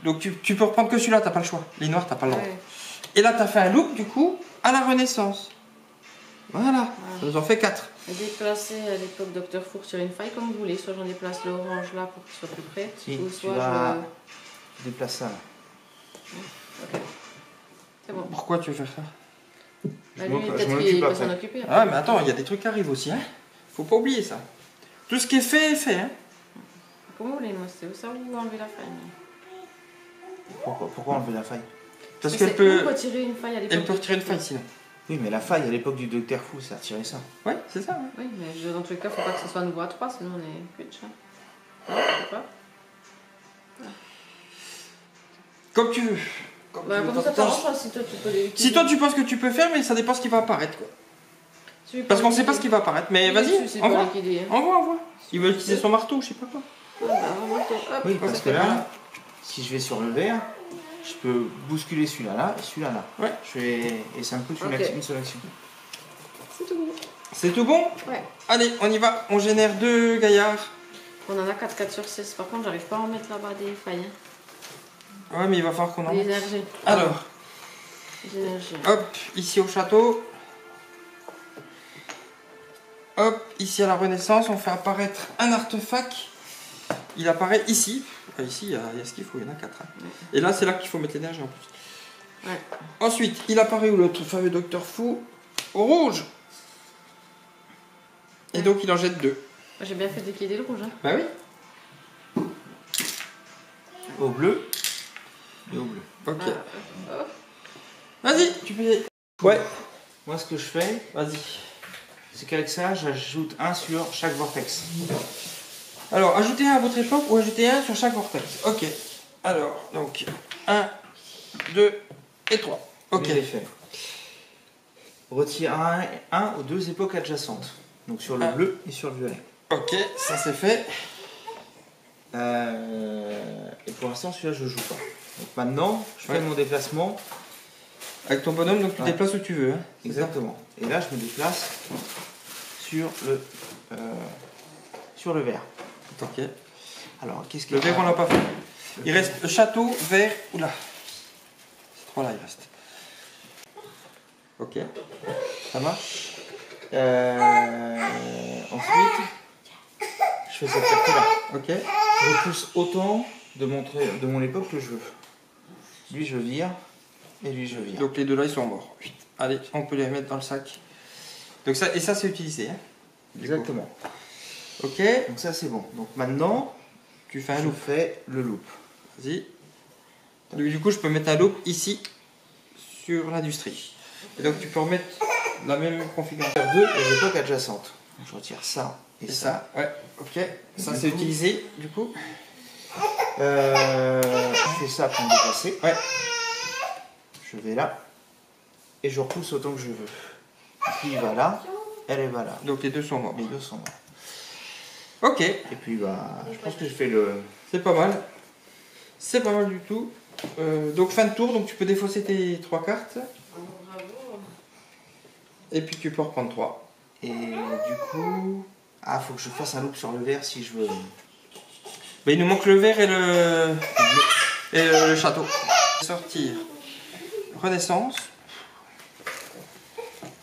Donc, tu peux reprendre que celui-là, t'as pas le choix. Les noirs, t'as pas le droit. Ouais. Et là, tu as fait un loop, du coup, à la Renaissance. Voilà. Ça nous en fait 4. Et déplacer à l'époque Docteur Fou sur une faille comme vous voulez. Soit j'en déplace l'orange là pour qu'il soit plus près. Si, ou tu soit vas tu déplaces ça là. Ok. C'est bon. Pourquoi tu veux faire ça? Bah, Je lui, m'en peut-être occupe qu'il peut après. s'en occuper. après. Ah, mais attends, il y a des trucs qui arrivent aussi, hein. Faut pas oublier ça. Tout ce qui est fait est fait, hein. Comme vous voulez, moi, c'est ça ou enlever la faille. Pourquoi enlever la faille? Parce Mais qu'elle c'est peut. où retirer une faille à l'époque. Elle peut retirer une faille sinon. Oui, mais la faille à l'époque du Docteur Fou, ça a retiré ça. Ouais, c'est ça, ouais. Oui, mais dans tous les cas, faut pas que ce soit nouveau à 3, sinon on est plus de chat. Non, je sais pas. Comme tu veux. Bah, comme ça t'arrange, hein, si toi tu peux les Si toi tu penses que tu peux faire, mais ça dépend ce qui va apparaître, quoi. Parce qu'on sait pas ce qui va apparaître. Mais vas-y, envoie. Envoie. Il veut utiliser son marteau, je sais pas quoi. Oui, parce que fait bien. là, si je vais sur le vert, je peux bousculer celui-là là et celui-là là. Ouais. Et ça me coûte Ok. une seule action. C'est tout bon. C'est tout bon? Ouais. Allez, on y va. On génère 2 gaillards. On en a 4 sur 6. Par contre, j'arrive pas à en mettre là-bas des failles. Ouais, mais il va falloir qu'on en Des mette. énergies. Alors, Des énergies. hop, ici au château. Hop, ici à la Renaissance, on fait apparaître un artefact. Il apparaît ici. Ici, il y a ce qu'il faut, il y en a 4. Et là, c'est là qu'il faut mettre l'énergie en plus. Ouais. Ensuite, il apparaît où le fameux Docteur Fou? Au rouge. Et donc, il en jette 2. J'ai bien fait de liquider le rouge. Hein. Bah oui. Au bleu et au bleu. Ok. Oh. Vas-y, tu peux y aller. Ouais, Moi, ce que je fais, vas-y. c'est qu'avec ça, j'ajoute un sur chaque vortex. Alors, ajoutez un à votre époque ou ajoutez un sur chaque vortex. Ok. Alors, donc, 1, 2 et 3. Ok. Je l'ai fait. Retire un ou deux époques adjacentes. Donc sur le Ah. bleu et sur le violet. Ok, ça c'est fait. Et pour l'instant, celui-là, je joue pas. Donc maintenant, je fais Ouais. mon déplacement Avec ton bonhomme, donc tu Ouais. déplaces où tu veux. Hein. Exactement. Et là, je me déplace sur le verre. Ok. Alors, qu'est-ce que Le verre, on l'a pas fait. Il reste le château, verre, oula. Ces trois-là, il reste. Ok. Ça marche. Ensuite, je fais cette carte-là. Ok. Je repousse autant de mon époque que je veux. Lui, je vire. Et lui, je vire. Donc les deux là, ils sont morts. Allez, on peut les remettre dans le sac. Donc ça, et ça, c'est utilisé. Hein, Exactement. ok. Donc ça, c'est bon. Donc maintenant, Tu fais un je loop. fais le loop. Vas-y. Donc, du coup, je peux mettre un loop ici sur l'industrie. Et donc tu peux remettre la même configuration. Faire deux aux époques adjacentes. Donc, je retire ça et Et ça. ça, ouais. Ok. Ça, Du c'est coup- utilisé, du coup. Je fais ça pour me déplacer. Ouais. Je vais là. Et je repousse autant que je veux. Et puis il va là. Elle va là. Donc les deux sont morts. Les deux sont morts. Ok. Et puis bah, je pense que je fais le... C'est pas mal. C'est pas mal du tout. Donc fin de tour, donc tu peux défausser tes 3 cartes. Bravo. Et puis tu peux reprendre 3. Et du coup... Ah, faut que je fasse un loop sur le verre si je veux... Mais il nous manque le verre et le château. Sortir. Renaissance.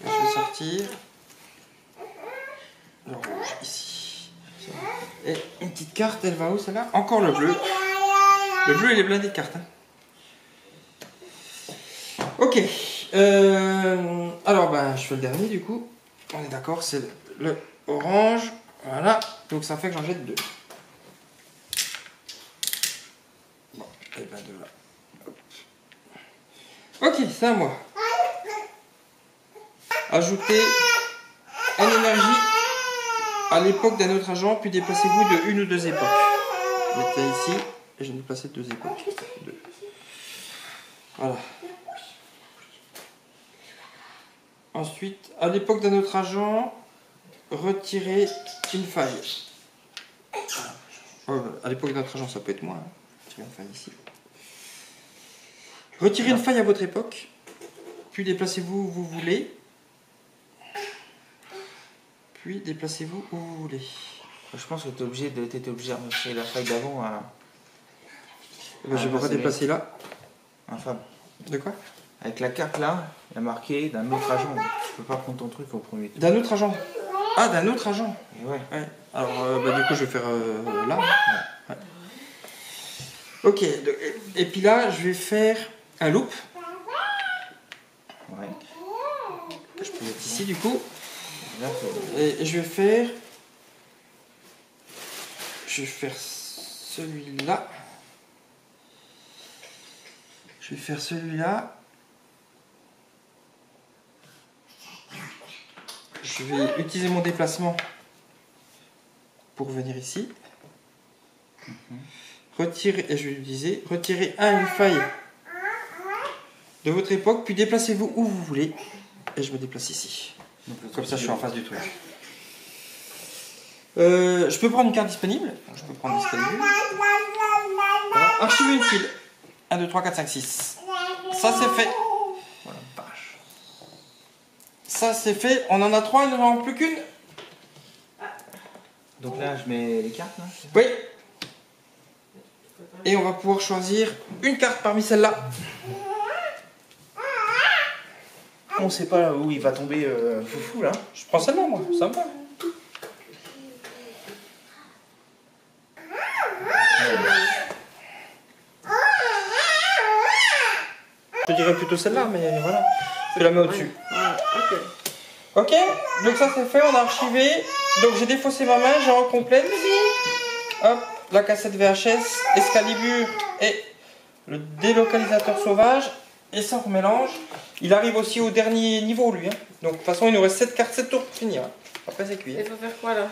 Je vais sortir. Le rouge ici. Et une petite carte, elle va où celle-là? Encore le bleu. Le bleu il est blindé de cartes. Hein. Ok. Alors ben je fais le dernier du coup. On est d'accord, c'est le orange. Voilà. Donc ça fait que j'en jette 2. Bon, et ben 2 là. Hop. Ok, c'est à moi. Ajouter une énergie à l'époque d'un autre agent, puis déplacez-vous de une ou deux époques. Mettez ici, et je vais déplacer 2 époques. 2. Voilà. Ensuite, à l'époque d'un autre agent, retirez une faille. À l'époque d'un autre agent, ça peut être moi. Hein. Retirez une faille ici. Retirez une faille à votre époque, puis déplacez-vous où vous voulez. Puis déplacez-vous où vous voulez. Je pense que t'étais obligé de remercier la faille d'avant à... Je vais me c'est redéplacer là. Infâme. De quoi? Avec la carte là, il y a marqué d'un autre agent. Tu peux pas prendre ton truc au premier tour. D'un autre agent. Ah, d'un autre agent. Et ouais. Ouais. Alors, du coup, je vais faire là. Ouais. Ok. Et puis là, je vais faire un loop. Ouais. Je peux mettre ici, du coup. Là, Et je vais faire... Je vais faire celui-là. Je vais faire celui-là. Je vais utiliser mon déplacement pour venir ici. Retirer, et je vais utiliser, retirer une faille de votre époque, puis déplacez-vous où vous voulez. Et je me déplace ici. Comme ça, je suis en face du truc. Je peux prendre une carte disponible. Je peux prendre disponible. Voilà. Archiver une file. 1, 2, 3, 4, 5, 6. Ça, c'est fait. voilà, vache. Ça, c'est fait. On en a 3, il ne nous en manque plus qu'une. Donc là, je mets les cartes là. Oui. Et on va pouvoir choisir une carte parmi celles-là. On sait pas où il va tomber foufou là. Je prends celle-là, moi. Ça me va. Je dirais plutôt celle-là, mais voilà. Je la mets au-dessus. Ouais, ok. Ok, donc ça c'est fait, on a archivé. Donc j'ai défaussé ma main, j'ai recomplète. Hop, la cassette VHS, Excalibur et le délocalisateur sauvage. Et ça on remélange. Il arrive aussi au dernier niveau lui. Hein. Donc de toute façon il nous reste 7 cartes, 7 tours pour finir. Hein. Après c'est cuit. Il faut faire quoi là?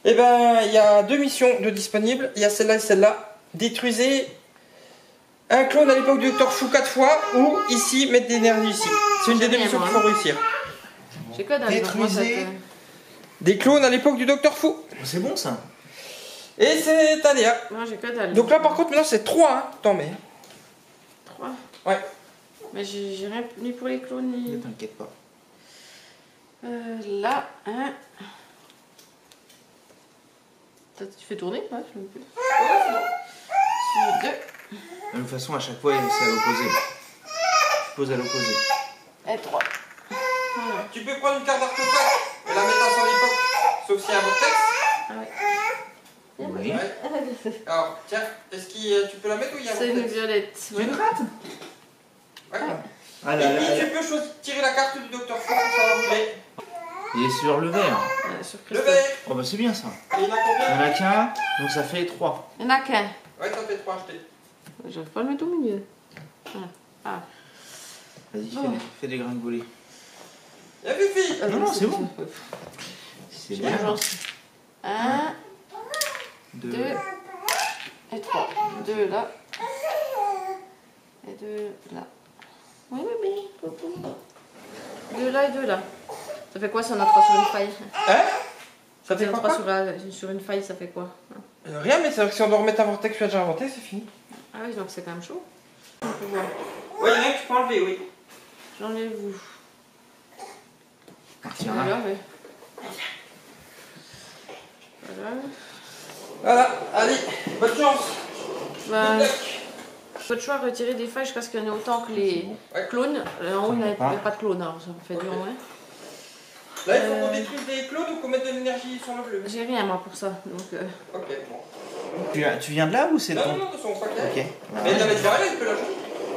Et ben il y a 2 missions de disponibles. Il y a celle-là et celle-là. Détruisez un clone à l'époque du Dr. Fou 4 fois ou ici mettre des énergies ici. C'est une des 2 missions qu'il faut réussir. J'ai quoi dans le Détruisez. Des clones à l'époque du Dr. Fou. C'est bon ça. Et c'est Talia. Moi j'ai que dalle. Donc là par contre maintenant c'est 3 hein, t'en mets. 3. Ouais. Mais j'ai rien ni pour les clones ni. Ne t'inquiète pas. Là, hein. Tu fais tourner? Ouais, je me plus. Sur 2. De toute façon, à chaque fois, c'est à l'opposé. Je pose à l'opposé. Et 3. Voilà. Tu peux prendre une carte d'artefact et la mettre à son époque, sauf s'il y a un vortex. Ah ouais. Oui. Ouais. Alors, tiens, est-ce que tu peux la mettre ou il y a un C'est une vortex? violette. Tu le rates? Ouais. Ah Et là, puis là, tu peux tirer la carte du docteur Fou pour savoir où il est. il est sur le vert. Sur Le Christophe. vert. Oh bah c'est bien ça. Et il y en a Il y en combien? a qu'un, donc ça fait 3. Il n'y en a qu'un. Ouais, ça fait 3 achetés. J'arrive pas à le mettre au milieu. Voilà. Ah. Vas-y, Oh. fais des gringolés. Y'a Fifi. Non, c'est bon. C'est J'ai bien. l'agence. 1, 2 2. et 3. 2 là. Et 2 là. Oui, bébé. Coucou. 2 là et 2 là. Ça fait quoi si on a 3 sur une faille? Hein? Ça Si fait on a quoi, 3 sur une faille, ça fait quoi? Rien, mais c'est vrai que si on doit remettre un vortex que tu as déjà inventé, c'est fini. Ah oui, donc c'est quand même chaud. On peut voir. Ouais, il y en a un que tu peux enlever, oui. J'enlève où? Tiens Voilà, là. ouais. Voilà. Voilà, allez, bonne chance. Bah, Good luck. votre choix, retirer des failles jusqu'à ce qu'il y en ait autant que les Ouais. clones. En haut, il n'y J'en ai avait pas. pas de clones, alors ça me fait dur, ouais. Là, il faut qu'on détruise des clones ou qu'on mette de l'énergie sur le bleu. J'ai rien, moi, pour ça. Donc, Ok, bon. Tu viens de là ou c'est Non, ton? non, non, de son paquet. Ok. Mais la mettre derrière, il peut la jouer.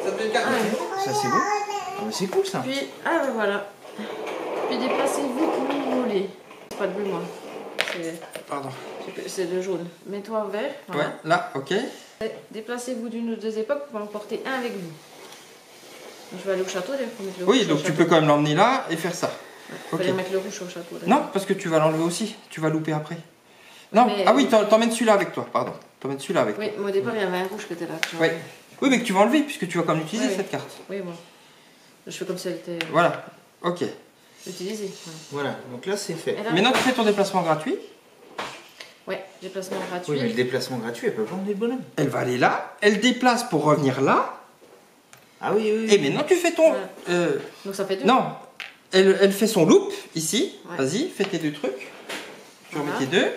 Ça te fait une carte. Ah, Ça c'est beau. Ah, mais c'est cool ça. Puis, ah ouais, voilà. Puis déplacez-vous comme vous voulez. C'est pas de bleu, moi. Pardon. C'est de jaune. Mets-toi vert. Voilà. Ouais, là, ok. Déplacez-vous d'une ou deux époques pour en porter un avec vous. Je vais aller au château d'ailleurs pour mettre le Oui, rouge donc au tu château. peux quand même l'emmener là et faire ça. Il Ok. fallait mettre le rouge au château. d'ailleurs. Non, parce que tu vas l'enlever aussi. Tu vas louper après. Non, Mais- ah oui, t'emmènes celui-là avec toi, pardon. T'emmènes celui-là avec toi. Oui, mais au départ, il y avait un rouge qui était là. Oui. Oui, mais que tu vas enlever puisque tu vas quand même utiliser Ouais. cette carte. Oui, bon. Je fais comme si elle était Voilà, ok. utilisée. Voilà, donc là c'est fait. Et là, Maintenant, tu fais ton déplacement gratuit. ouais, déplacement gratuit. Oui, mais le déplacement gratuit, elle peut pas emmener le bonhomme. Elle va aller là, elle déplace pour revenir là. Ah oui, oui. Et maintenant, tu fais ton. Ouais. Donc ça fait 2. Non, elle fait son loop ici. Ouais. Vas-y, fais tes 2 trucs. Tu remets Voilà. tes 2.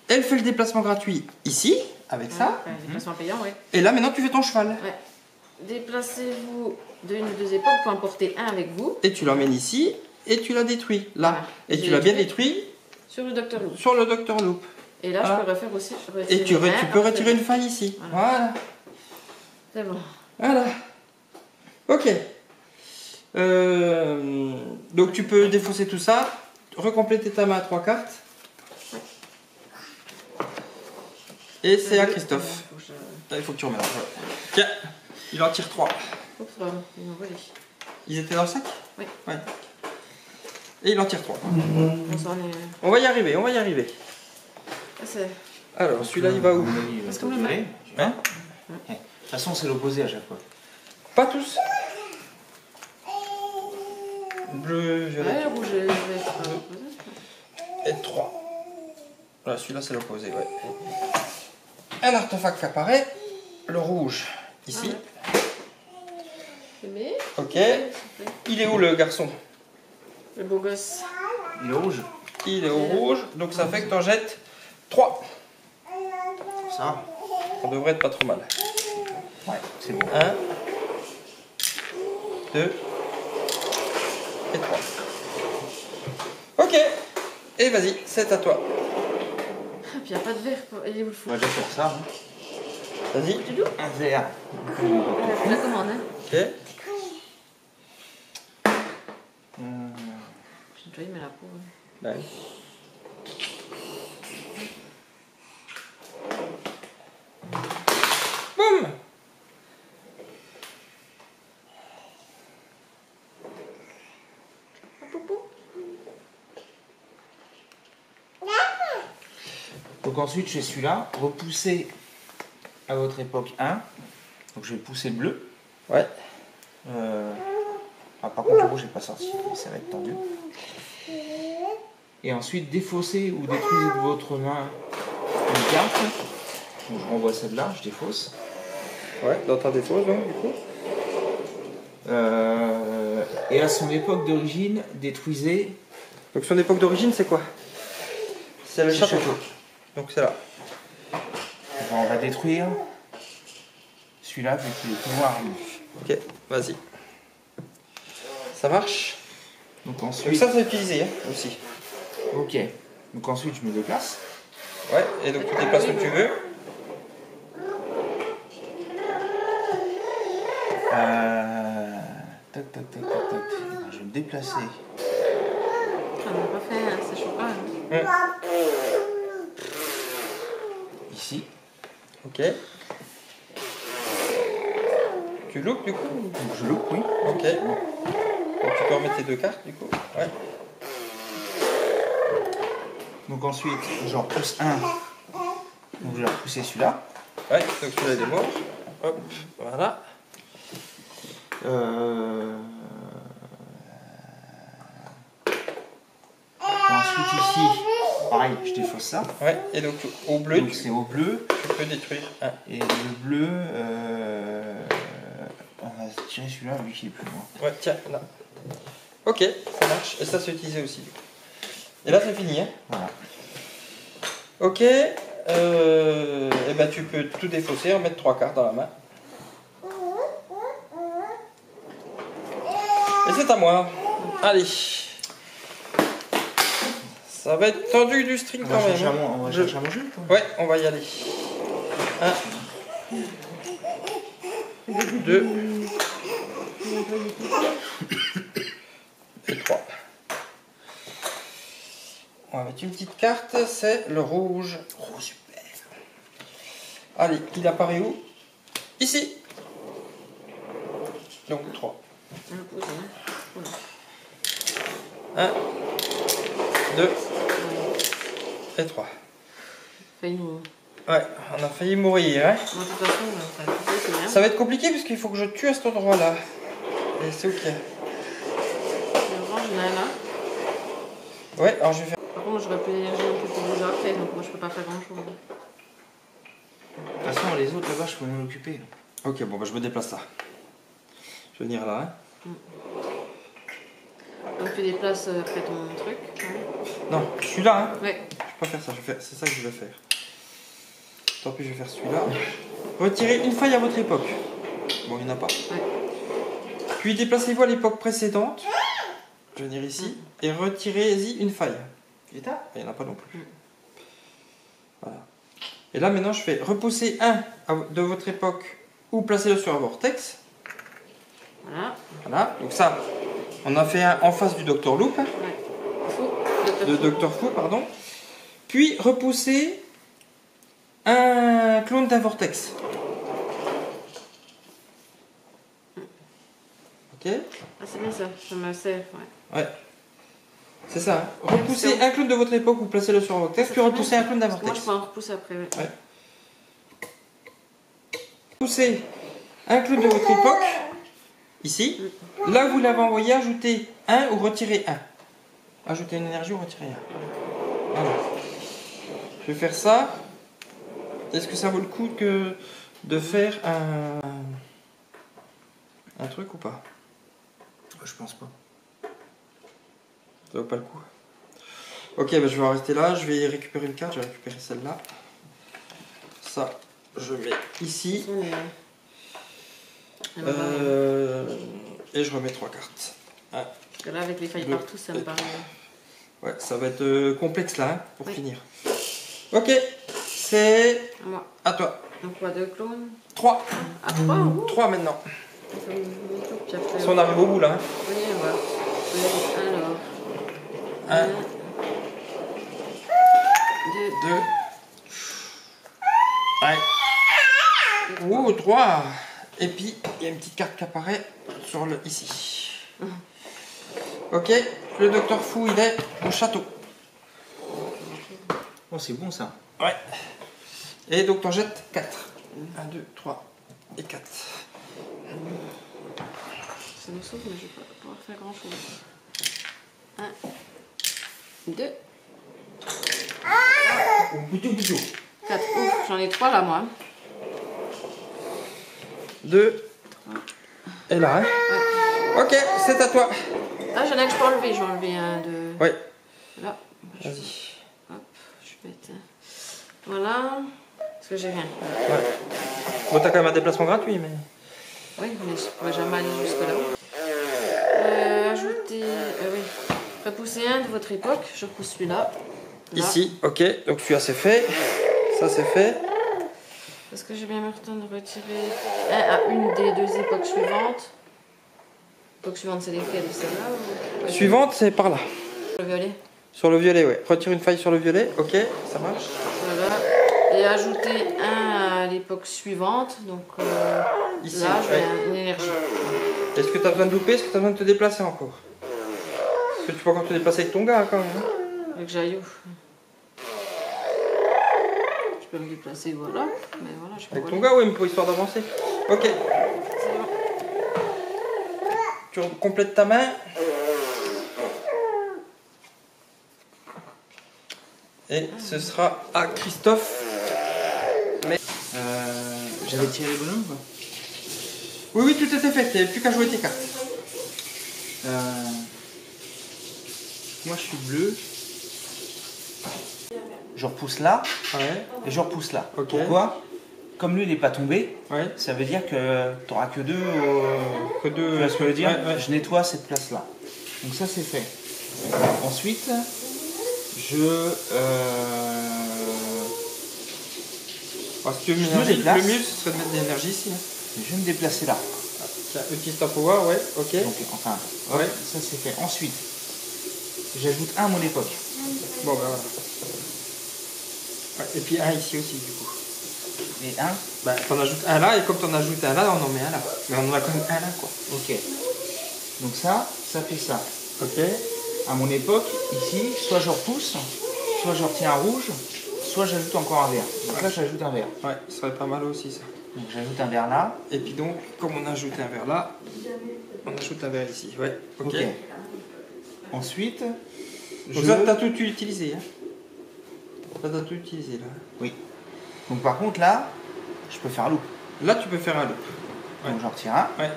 Elle fait le déplacement gratuit ici, avec ça. Ouais, déplacement payant, oui. Et là, maintenant, tu fais ton cheval. Ouais. Déplacez-vous d'une ou deux époques pour en porter un avec vous. Et tu l'emmènes ici, et tu l'as détruit là. Voilà. Et Je tu l'ai l'as bien détruit. détruit Sur le Dr Loop. sur le Dr Loop. Et là, Voilà. je peux refaire aussi. Et tu peux après retirer deux. une faille ici. Voilà. Voilà. C'est bon. Voilà. Ok. Donc tu peux défausser tout ça, recompléter ta main à 3 cartes. Et c'est à Christophe. Faut que je- Ah, il faut que tu remélanges. Ouais. Tiens, il en tire 3. Oups, pardon, ils m'ont volé. Ils étaient dans le sac? Oui. Ouais. Et il en tire 3. Bon, ça, on est... On va y arriver, on va y arriver. Ah, c'est... Alors, celui-là, il va où? Parce qu'on le met. Hein? De toute façon, c'est l'opposé à chaque fois. Pas tous. Bleu, violet. Ouais, rouge et vert. Et 3. Voilà, celui-là, c'est l'opposé, ouais. Un artefact qui apparaît. Le rouge, ici. Mais... Ok. Il est où le garçon? Le beau gosse. Il est rouge. Il est au rouge, donc ça fait que t'en jettes 3. Ça. Ça devrait être pas trop mal. Ouais, c'est bon. 1, 2 et 3. Ok. Et vas-y, c'est à toi. Ah, puis il n'y a pas de verre. Il est où le fou? On va déjà faire ça. Hein. Vas-y. Tu loues? Un verre. La commande, hein. Ok. J'ai nettoyé, mais la peau... Ouais. Boum. Donc ensuite, chez celui-là, repoussez à votre époque 1. Donc je vais pousser le bleu. Ouais. Ah, par contre, le rouge n'est pas sorti, ça va être tendu. Et ensuite, défaussez ou détruisez de votre main une carte. Donc je renvoie celle-là, je défausse. Ouais, dans ta défausse, donc, du coup. Et à son époque d'origine, détruisait. Donc son époque d'origine, c'est quoi? C'est le château. Donc c'est là. Bon, on va détruire celui-là vu qu'il est tout noir. Lui. Ok, vas-y. Ça marche? Donc Donc ensuite. ça, c'est utilisé hein, aussi. Ok. Donc ensuite, je me déplace. Ouais, et donc tu déplaces où tu veux. Tac, tac, tac, tac, tac. Je vais me déplacer. On n'a pas fait, hein, c'est chaud pas. Hein. Ici. Ok. Tu loupes du coup? Donc je loupe, oui. Ok. Donc tu peux remettre tes deux cartes du coup. Ouais. Donc ensuite, j'en repousse un. Donc je vais repousser celui-là. Ouais, donc celui-là il est mort. Hop, voilà. Ensuite ici, pareil, je défausse ça. Ouais, et donc au bleu, Donc c'est au bleu. tu peux détruire un. Et le bleu, on va tirer celui-là vu qu'il est plus loin. Ouais, tiens, là. Ok, ça marche. Et ça c'est utilisé aussi. Et là c'est fini. Hein. Voilà. Ok. Et ben tu peux tout défausser, en mettre 3 cartes dans la main. Et c'est à moi. Allez. Ça va être tendu du string On quand va même. chercher à hein. on va chercher à manger ou pas? Ouais, on va y aller. 1, 2 et 3. On va mettre une petite carte, c'est le rouge. Oh super. Allez, il apparaît où? Ici. Donc 3. 1, 2 et 3. Failli nous. Ouais, on a failli mourir. Hein. Moi, de toute façon, ça va couper, c'est bien. Ça va être compliqué parce qu'il faut que je tue à cet endroit-là. Et c'est ok. Le orange, il y en a là. Ouais, alors je vais faire. Par contre, moi, j'aurais plus d'énergie non plus pour vous avoir fait, donc moi, je peux pas faire grand chose. De toute façon, les autres là-bas, je peux m'en occuper. Ok, bon, bah je me déplace là. Je vais venir là. Hein. Donc, tu déplaces après ton truc. Ouais. Non, je suis là. Hein. Ouais. Je peux pas faire ça, c'est ça que je vais faire. Tant pis, je vais faire celui-là. Retirez une faille à votre époque. Bon, il n'y en a pas. Ouais. Puis déplacez-vous à l'époque précédente. Je vais venir ici. Et retirez-y une faille. Il n'y en a pas non plus. Voilà. Et là, maintenant, je fais repousser un de votre époque ou placez-le sur un vortex. Voilà. Voilà. Donc ça, on a fait un en face du Dr Loop. Ouais. Fou. De Dr Fou, pardon. Puis repousser un clone d'un vortex. Ok. Ah, c'est bien ça. Je me sais. Ouais. Ouais. C'est ça. Hein. Repoussez un clone de votre époque ou placez-le sur un vortex, puis repoussez un clone d'un Parce que moi, je vortex. peux en repousser après. Ouais. Ouais. Repoussez un clone de votre époque, ici. Là où vous l'avez envoyé, ajoutez un ou retirez un. Ajoutez une énergie ou retirez un. Voilà. Je vais faire ça. Est-ce que ça vaut le coup de faire un truc ou pas? Je pense pas. Ça vaut pas le coup. Ok, bah je vais en rester là. Je vais récupérer une carte. Je vais récupérer celle-là. Ça, je mets ici. Et je remets 3 cartes. Parce que là, avec les failles Deux. partout, ça me paraît. Ouais, ça va être complexe là, hein, pour Oui. finir. Ok, c'est À moi. à toi. Donc, quoi, 2 clones? 3. Ah, 3 3 maintenant. Puis après, Si on arrive au bout là. Hein. oui, on va. Alors. 1, 2. 2. Ouais. Ouh, 3. Et puis, il y a une petite carte qui apparaît sur le ici. Ok, le Dr Fou, il est au château. Oh, c'est bon ça. Ouais. Et donc, t'en jettes 4. 1, 2, 3 et 4. Ça me sauve, mais je vais pas pouvoir faire grand chose. 1, 2, Plutôt. 4. Ouf, j'en ai 3 là, moi. 2. Et là, hein. Ouais. Ok, c'est à toi. Ah, j'en ai un que je peux enlever. Je vais enlever un de... Oui. Là. Vas-y. Hop, je vais mettre... Voilà. Parce que j'ai rien. Ouais. Bon, t'as quand même un déplacement gratuit, mais... Oui, mais je ne pourrais jamais aller jusque là-haut. Ajouter... oui. Repousser un de votre époque. Je repousse celui-là. Là. Ici, ok. Donc celui-là, c'est fait. Ça, c'est fait. Est-ce que j'ai bien eu le temps de retirer un à une des deux époques suivantes? L'époque suivante, c'est lesquelles? Celle-là ou... Suivante, c'est par là. Le violet. Sur le violet, ouais. Retire une faille sur le violet. Ok, ça marche. Voilà. Et ajouter un à l'époque suivante. Donc Ici, là, je vais ouais. une énergie. Est-ce que tu as besoin de louper? Est-ce que tu as besoin de te déplacer encore? Parce que tu peux encore te déplacer avec ton gars quand même. Hein. Avec Jaillou. Je peux me déplacer, voilà. Mais voilà, je peux Avec ton gars, oui, mais pour histoire d'avancer. Ok. C'est bon. Tu complètes ta main. Et ce sera à Christophe. Mais... J'avais tiré les bonhommes ou pas? Oui, oui, tout était fait. Tu n'avais plus qu'à jouer tes cartes. Moi je suis bleu. Je repousse là Ouais. et je repousse là. Ok. Pourquoi? Comme lui il n'est pas tombé, Ouais. ça veut dire que tu n'auras que deux. Que deux. Tu vois ce que je veux dire? Ouais, ouais. Je nettoie cette place là. Donc ça c'est fait. Ensuite, je. Alors, si tu veux Je me l'énergie, déplace. le mieux ce serait de mettre de l'énergie ici. Hein. Je vais me déplacer là. Tiens, utilise ta power, ouais, ok. Donc, enfin, hop, Ouais. ça c'est fait. Ensuite, j'ajoute un à mon époque. Bon, ben voilà. Ouais, et puis un ici aussi, du coup. Et un. Bah, t'en ajoutes un là, et comme t'en ajoutes un là, on en met un là. Mais on en a quand même un là, quoi. Ok. Donc ça fait ça. Ok. À mon époque, ici, soit je repousse, soit je retiens un rouge, soit j'ajoute encore un vert. Donc là, j'ajoute un vert. Ouais, ça serait pas mal aussi, ça. Donc j'ajoute un vert là. Et puis donc, comme on a ajouté un verre là, on ajoute un verre ici. Ouais, ok. Ok. Ensuite, Donc ça, t'as tout utilisé, hein. Ça, t'as tout utilisé, là. Oui. Donc par contre, là, je peux faire un loop. Là, tu peux faire un loop. Ouais. Donc j'en retire un. Ouais.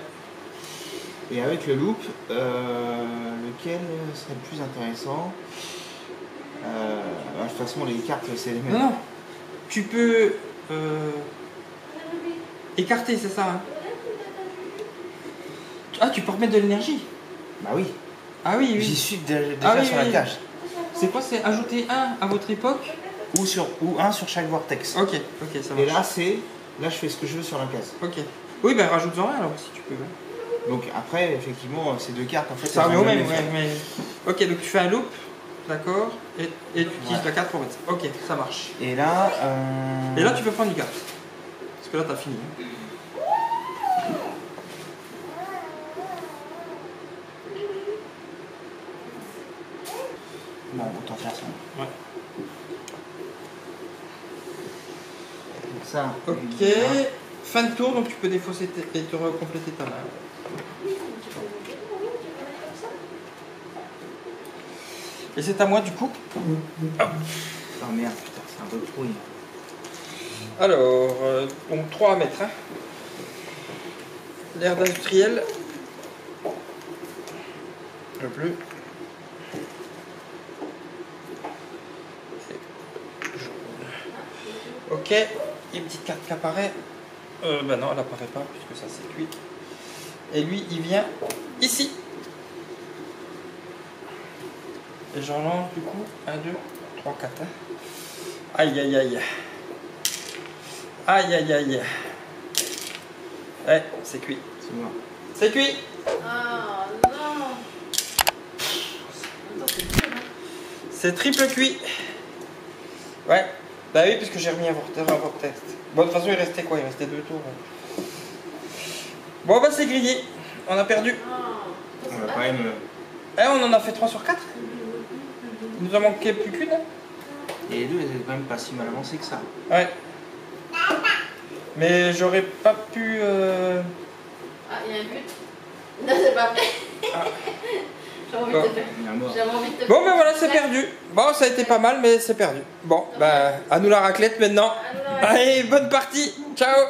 Et avec le loop, lequel serait le plus intéressant? De toute façon, les cartes, c'est les mêmes. Non, non. Tu peux écarter, c'est ça, hein. Ah, tu peux remettre de l'énergie. Bah oui. Ah oui, oui. J'y suis déjà Ah oui, sur oui, la oui. cage. C'est quoi? C'est ajouter un à votre époque? Ou un sur chaque vortex. Ok, ok, ça Et marche. là, je fais ce que je veux sur la case. Ok. Oui, ben rajoute-en un alors si tu peux. Ouais. Donc après, effectivement, ces deux cartes, en fait, Ça elles revient ont au même, le ouais, mais... Ok, donc tu fais un loop, d'accord, et tu utilises la carte pour mettre ça. Ok, ça marche. Et là, Et là, tu peux prendre une carte. Parce que là, t'as fini. Hein. bon, autant faire ça. Ouais. Donc ça. Ok, fin de tour, donc tu peux défausser et te recompléter ta main. Et c'est à moi du coup. Oh merde, putain, c'est un peu de trouille. Alors, donc 3 à mettre. Hein. L'air d'industriel. Le bleu. Ok, une petite carte qui apparaît. Bah non, elle apparaît pas puisque ça c'est cuit. Et lui, il vient ici. Et j'en lance du coup 1, 2, 3, 4. Hein. Aïe aïe aïe. Aïe aïe aïe. Ouais, c'est cuit. C'est bon. C'est cuit. Ah non. Attends, c'est dur, hein. C'est triple cuit. Ouais. Bah oui, puisque j'ai remis un vortex. Bon, de toute façon, il restait quoi? Il restait 2 tours. Ouais. Bon, bah c'est grillé. On a perdu. Ah. On va quand même. Eh, on en a fait 3 sur 4. Il nous a manqué plus qu'une. Hein. Et les deux, elles étaient quand même pas si mal avancées que ça. Ouais. Mais j'aurais pas pu... Ah, il y a un but. Non, c'est pas vrai. Ah. J'ai envie Bon. de te faire. Il y a un mort. J'avais envie de te Bon, ben voilà, c'est perdu. Bon, ça a été pas mal, mais c'est perdu. Bon, bah, à nous la raclette maintenant. À nous la raclette. Allez, bonne partie. Ciao.